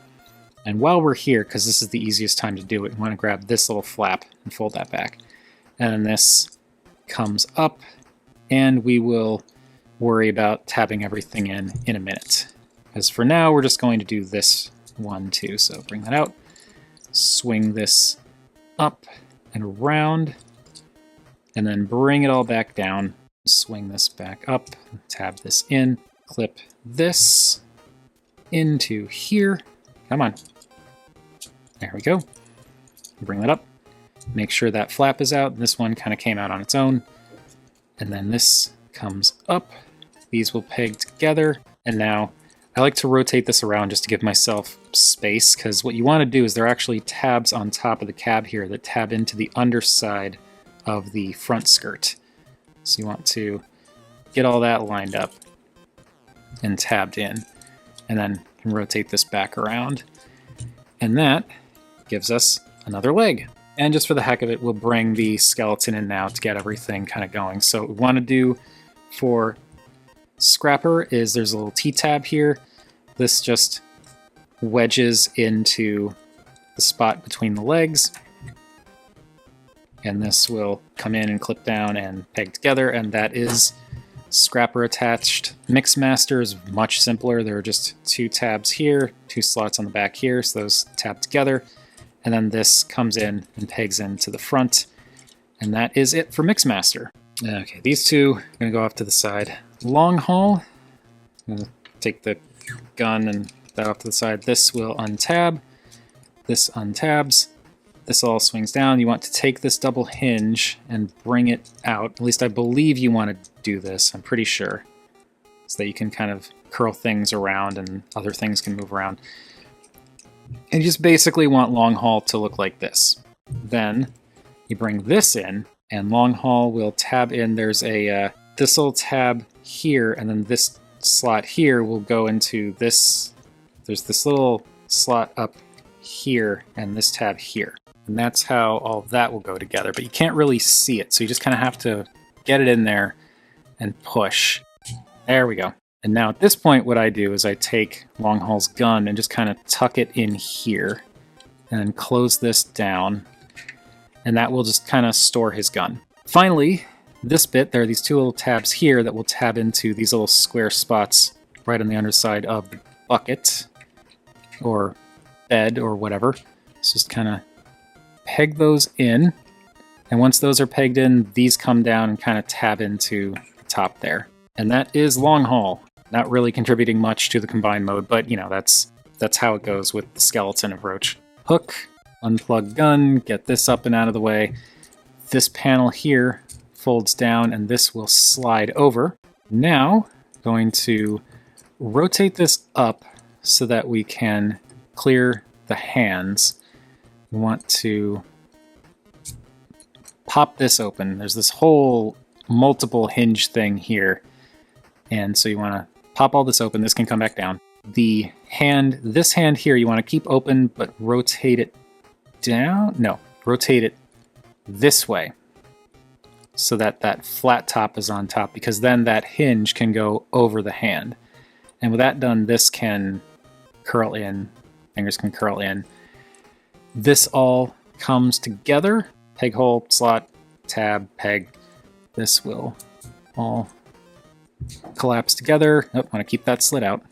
Speaker 1: And while we're here, because this is the easiest time to do it, we want to grab this little flap and fold that back. And then this comes up, and we will worry about tabbing everything in a minute. Because for now, we're just going to do this one too. So bring that out, swing this up and around, and then bring it all back down, swing this back up, tab this in, clip this into here. Come on. There we go. Bring that up. Make sure that flap is out. This one kind of came out on its own. And then this comes up. These will peg together. And now I like to rotate this around just to give myself space, because what you want to do is there are actually tabs on top of the cab here that tab into the underside of the front skirt. So you want to get all that lined up and tabbed in. And then you can rotate this back around. And that gives us another leg. And just for the heck of it, we'll bring the skeleton in now to get everything kind of going. So what we want to do for Scrapper is there's a little T-tab here. This just wedges into the spot between the legs. And this will come in and clip down and peg together, and that is Scrapper attached. Mixmaster is much simpler. There are just two tabs here, two slots on the back here, so those tab together. And then this comes in and pegs into the front. And that is it for Mixmaster. Okay, these two are going to go off to the side. Long haul, I'm going to take the gun and that off to the side. This will untab. This untabs. This all swings down. You want to take this double hinge and bring it out. At least I believe you want to do this. I'm pretty sure. So that you can kind of curl things around and other things can move around. And you just basically want long haul to look like this. Then you bring this in, and long haul will tab in. There's a this will tab here, and then this slot here will go into this. There's this little slot up here, and this tab here. And that's how all of that will go together. But you can't really see it, so you just kind of have to get it in there and push. There we go. And now at this point, what I do is I take Long Haul's gun and just kind of tuck it in here and then close this down. And that will just kind of store his gun. Finally, this bit, there are these two little tabs here that will tab into these little square spots right on the underside of the bucket. or bed or whatever. Let's just kind of peg those in. And once those are pegged in, these come down and kind of tab into the top there. And that is long haul. Not really contributing much to the combined mode, but you know, that's how it goes with the skeleton approach. Hook, unplug gun, get this up and out of the way. This panel here folds down and this will slide over. Now, going to rotate this up so that we can clear the hands. We want to pop this open. There's this whole multiple hinge thing here. And so you want to pop all this open. This can come back down. The hand, this hand here, you want to keep open, but rotate it down. No, rotate it this way so that that flat top is on top, because then that hinge can go over the hand. And with that done, this can curl in, fingers can curl in. This all comes together. Peg hole, slot, tab, peg. This will all collapse together. Nope, want to keep that slit out.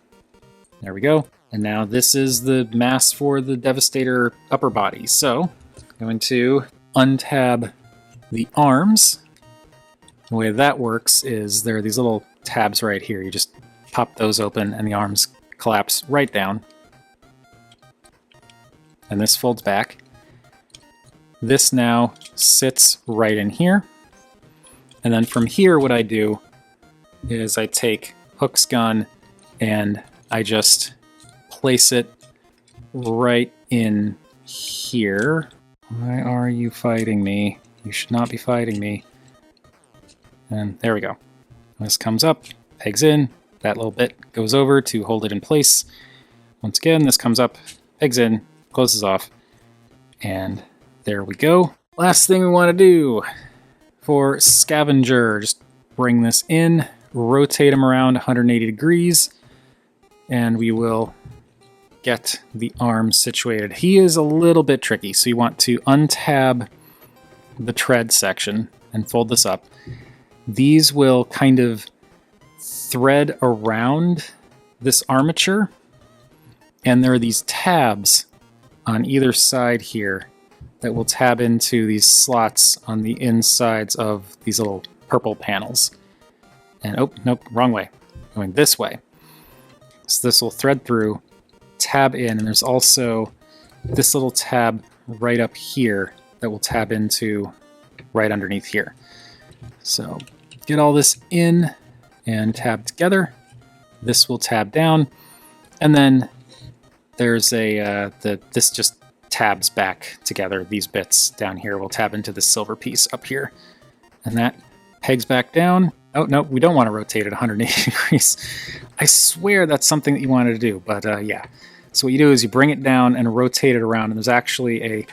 Speaker 1: There we go. And now this is the mass for the Devastator upper body. So I'm going to untab the arms. The way that works is there are these little tabs right here. You just pop those open and the arms collapse right down. And this folds back. This now sits right in here. And then from here, what I do is I take Hook's gun and I just place it right in here. Why are you fighting me? You should not be fighting me. And there we go. This comes up, pegs in, that little bit goes over to hold it in place. Once again, this comes up, pegs in, closes off, and there we go. Last thing we want to do for Scavenger, just bring this in, rotate him around 180 degrees, and we will get the arms situated. He is a little bit tricky, so you want to untab the tread section and fold this up. These will kind of thread around this armature, and there are these tabs on either side here that will tab into these slots on the insides of these little purple panels. And oh, nope, wrong way. Going this way. So this will thread through, tab in, and there's also this little tab right up here that will tab into right underneath here. So get all this in and tab together. This will tab down, and then there's a this just tabs back together. These bits down here will tab into this silver piece up here, and that pegs back down. Oh no, we don't want to rotate it 180 degrees. I swear that's something that you wanted to do, but yeah. So what you do is you bring it down and rotate it around, and there's actually a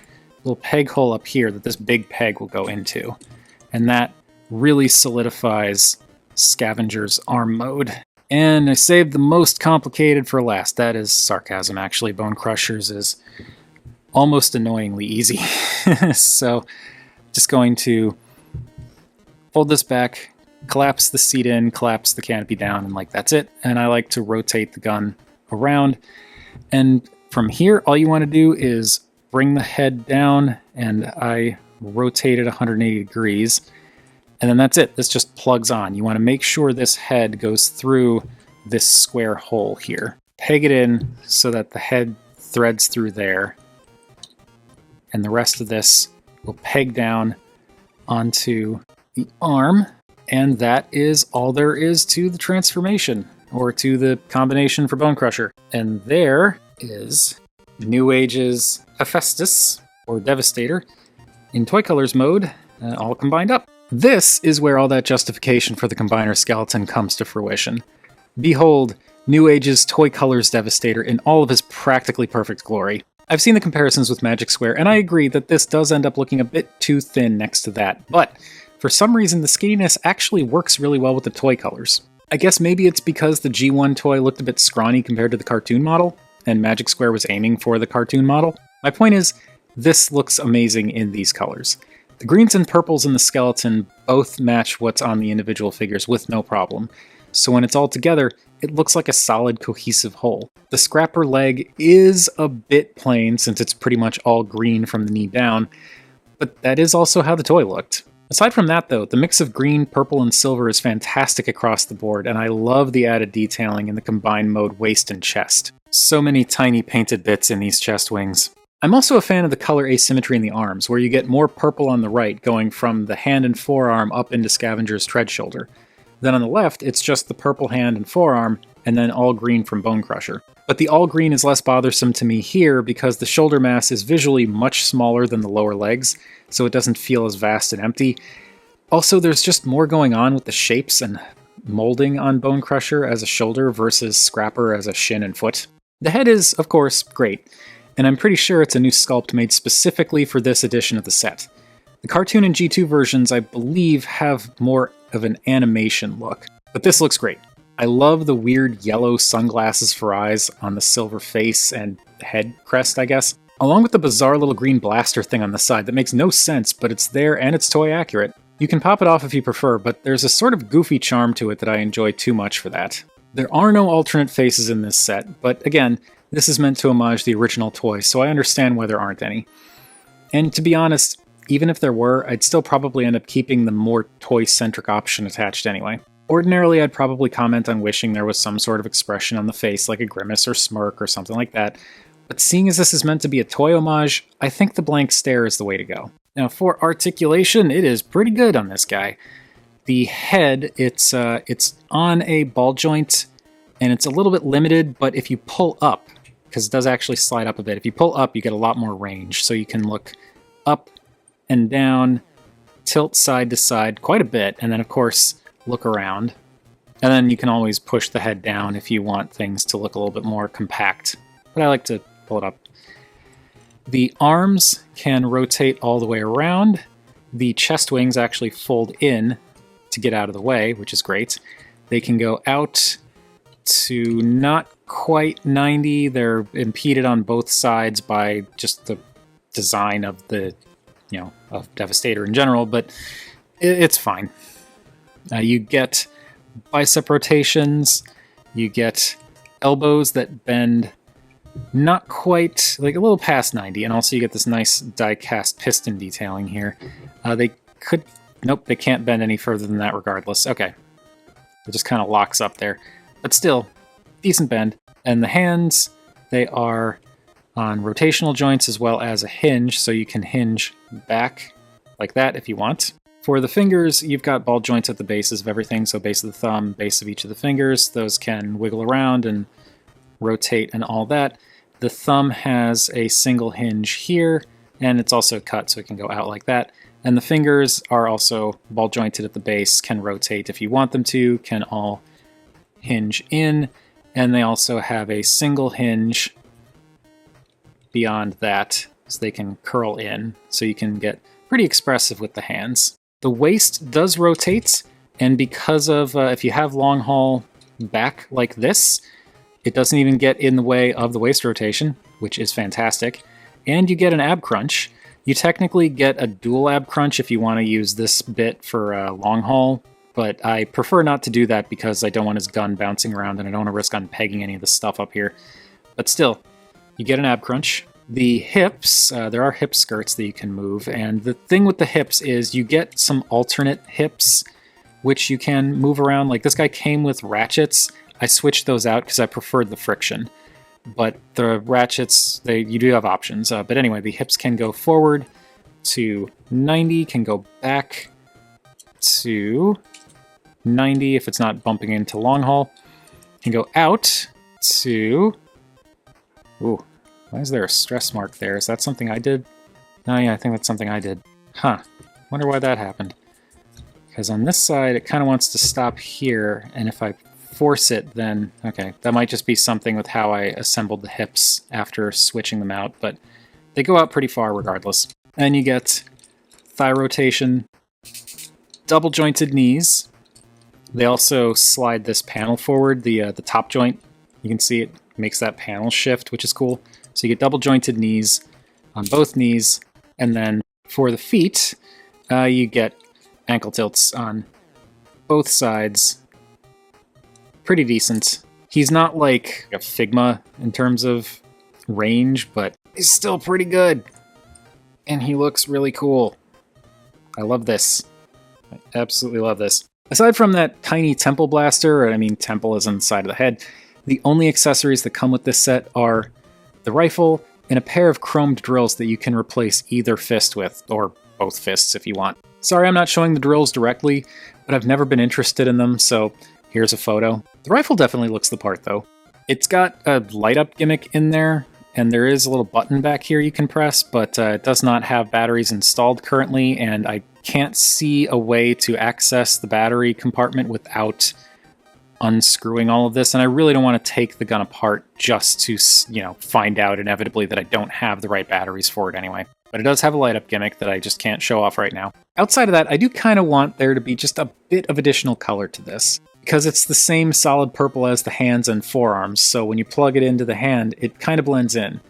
Speaker 1: little peg hole up here that this big peg will go into, and that really solidifies Scavenger's arm mode. And I saved the most complicated for last. That is sarcasm, actually. Bonecrusher's is almost annoyingly easy. So just going to fold this back, collapse the seat in, collapse the canopy down, and like that's it. And I like to rotate the gun around. And from here, all you want to do is bring the head down, and I rotate it 180 degrees. And then that's it. This just plugs on. You want to make sure this head goes through this square hole here. Peg it in so that the head threads through there. And the rest of this will peg down onto the arm. And that is all there is to the transformation, or to the combination for Bonecrusher. And there is NewAge's Hephaestus, or Devastator, in Toy Colors mode, all combined up. This is where all that justification for the combiner skeleton comes to fruition. Behold, NewAge's Toy Colors Devastator in all of his practically perfect glory. I've seen the comparisons with Magic Square, and I agree that this does end up looking a bit too thin next to that, but for some reason the skinniness actually works really well with the toy colors. I guess maybe it's because the G1 toy looked a bit scrawny compared to the cartoon model, and Magic Square was aiming for the cartoon model. My point is, this looks amazing in these colors. The greens and purples in the skeleton both match what's on the individual figures with no problem. So when it's all together, it looks like a solid cohesive whole. The scrapper leg is a bit plain since it's pretty much all green from the knee down, but that is also how the toy looked. Aside from that though, the mix of green, purple, and silver is fantastic across the board, and I love the added detailing in the combined mode waist and chest. So many tiny painted bits in these chest wings. I'm also a fan of the color asymmetry in the arms, where you get more purple on the right going from the hand and forearm up into Scavenger's tread shoulder. Then on the left, it's just the purple hand and forearm, and then all green from Bonecrusher. But the all green is less bothersome to me here because the shoulder mass is visually much smaller than the lower legs, so it doesn't feel as vast and empty. Also, there's just more going on with the shapes and molding on Bonecrusher as a shoulder versus Scrapper as a shin and foot. The head is, of course, great, and I'm pretty sure it's a new sculpt made specifically for this edition of the set. The cartoon and G2 versions, I believe, have more of an animation look, but this looks great. I love the weird yellow sunglasses for eyes on the silver face and head crest, I guess, along with the bizarre little green blaster thing on the side that makes no sense, but it's there and it's toy accurate. You can pop it off if you prefer, but there's a sort of goofy charm to it that I enjoy too much for that. There are no alternate faces in this set, but again, this is meant to homage the original toy, so I understand why there aren't any. And to be honest, even if there were, I'd still probably end up keeping the more toy-centric option attached anyway. Ordinarily, I'd probably comment on wishing there was some sort of expression on the face, like a grimace or smirk or something like that, but seeing as this is meant to be a toy homage, I think the blank stare is the way to go. Now for articulation, it is pretty good on this guy. The head, it's on a ball joint, and it's a little bit limited, but if you pull up, because it does actually slide up a bit, if you pull up, you get a lot more range, so you can look up and down, tilt side to side quite a bit, and then of course look around. And then you can always push the head down if you want things to look a little bit more compact, but I like to pull it up. The arms can rotate all the way around. The chest wings actually fold in to get out of the way, which is great. They can go out to not quite 90. They're impeded on both sides by just the design of the, of Devastator in general, but it's fine. You get bicep rotations, you get elbows that bend not quite, like a little past 90, and also you get this nice die-cast piston detailing here. Nope, they can't bend any further than that regardless. Okay, it just kind of locks up there. But still, decent bend. And the hands, they are on rotational joints as well as a hinge, so you can hinge back like that if you want. For the fingers, you've got ball joints at the bases of everything, so base of the thumb, base of each of the fingers. Those can wiggle around and rotate and all that. The thumb has a single hinge here, and it's also cut, so it can go out like that. And the fingers are also ball jointed at the base, can rotate if you want them to, can all hinge in, and they also have a single hinge beyond that, so they can curl in, so you can get pretty expressive with the hands. The waist does rotate, and because of, if you have long haul back like this, it doesn't even get in the way of the waist rotation, which is fantastic. And you get an ab crunch. You technically get a dual ab crunch if you want to use this bit for long haul, but I prefer not to do that because I don't want his gun bouncing around and I don't want to risk unpegging any of the stuff up here. But still, you get an ab crunch. The hips, there are hip skirts that you can move, and the thing with the hips is you get some alternate hips which you can move around. Like this guy came with ratchets. I switched those out because I preferred the friction. But the ratchets, you do have options. But anyway, the hips can go forward to 90, can go back to 90 if it's not bumping into long haul. Can go out to... Ooh, why is there a stress mark there? Is that something I did? Oh yeah, I think that's something I did. Huh, wonder why that happened. Because on this side, it kind of wants to stop here, and if I force it, then okay, that might just be something with how I assembled the hips after switching them out, but they go out pretty far regardless. And you get thigh rotation, double jointed knees. They also slide this panel forward, the top joint. You can see it makes that panel shift, which is cool. So you get double jointed knees on both knees, and then for the feet, you get ankle tilts on both sides. Pretty decent. He's not like a Figma in terms of range, but he's still pretty good. And he looks really cool. I love this. I absolutely love this. Aside from that tiny temple blaster, or I mean temple is on the side of the head, the only accessories that come with this set are the rifle and a pair of chromed drills that you can replace either fist with, or both fists if you want. Sorry I'm not showing the drills directly, but I've never been interested in them, so here's a photo. The rifle definitely looks the part though. It's got a light up gimmick in there, and there is a little button back here you can press, but it does not have batteries installed currently, and I can't see a way to access the battery compartment without unscrewing all of this, and I really don't want to take the gun apart just to, find out inevitably that I don't have the right batteries for it anyway. But it does have a light up gimmick that I just can't show off right now. Outside of that, I do kind of want there to be just a bit of additional color to this, because it's the same solid purple as the hands and forearms, so when you plug it into the hand, it kind of blends in.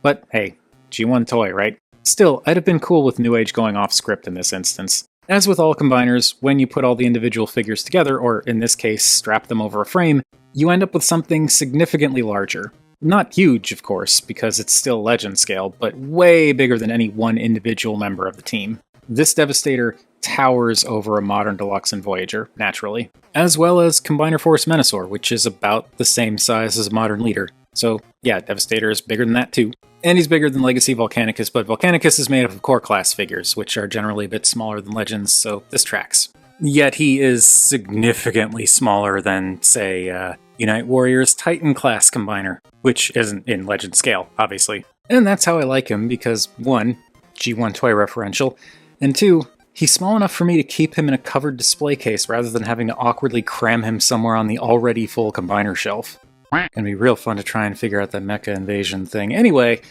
Speaker 1: But hey, G1 toy, right? Still, I'd have been cool with NewAge going off script in this instance. As with all combiners, when you put all the individual figures together, or in this case, strap them over a frame, you end up with something significantly larger. Not huge, of course, because it's still Legend scale, but way bigger than any one individual member of the team. This Devastator towers over a modern Deluxe and Voyager, naturally, as well as Combiner Force Menasor, which is about the same size as a modern leader. So yeah, Devastator is bigger than that too. And he's bigger than Legacy Volcanicus, but Volcanicus is made up of core class figures, which are generally a bit smaller than Legends, so this tracks. Yet he is significantly smaller than, say, Unite Warrior's Titan class Combiner, which isn't in Legend scale, obviously. And that's how I like him, because 1, G1 toy referential, and 2, he's small enough for me to keep him in a covered display case rather than having to awkwardly cram him somewhere on the already full Combiner shelf. Gonna be real fun to try and figure out that mecha invasion thing. Anyway,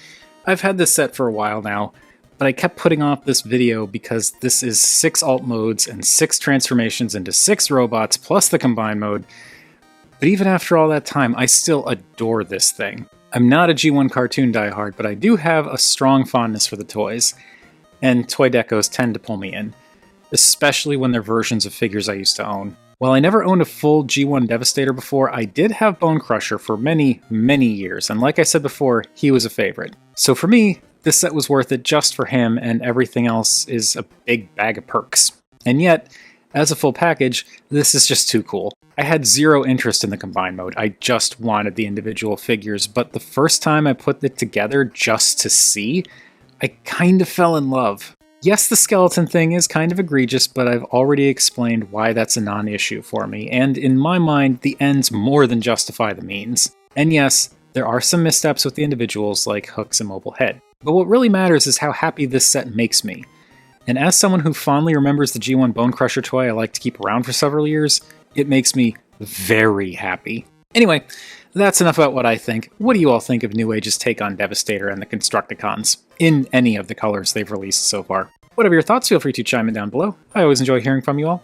Speaker 1: I've had this set for a while now, but I kept putting off this video because this is 6 alt modes and 6 transformations into 6 robots plus the combine mode. But even after all that time, I still adore this thing. I'm not a G1 cartoon diehard, but I do have a strong fondness for the toys, and toy decos tend to pull me in, especially when they're versions of figures I used to own. While I never owned a full G1 Devastator before, I did have Bonecrusher for many, many years, and like I said before, he was a favorite. So for me, this set was worth it just for him, and everything else is a big bag of perks. And yet, as a full package, this is just too cool. I had zero interest in the combine mode, I just wanted the individual figures, but the first time I put it together just to see, I kind of fell in love. Yes, the skeleton thing is kind of egregious, but I've already explained why that's a non-issue for me, and in my mind, the ends more than justify the means. And yes, there are some missteps with the individuals, like Hook's immobile head. But what really matters is how happy this set makes me. And as someone who fondly remembers the G1 Bonecrusher toy I like to keep around for several years, it makes me very happy. Anyway, that's enough about what I think. What do you all think of NewAge's take on Devastator and the Constructicons, in any of the colors they've released so far? Whatever your thoughts, feel free to chime in down below. I always enjoy hearing from you all.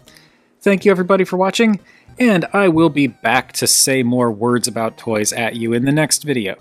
Speaker 1: Thank you everybody for watching, and I will be back to say more words about toys at you in the next video.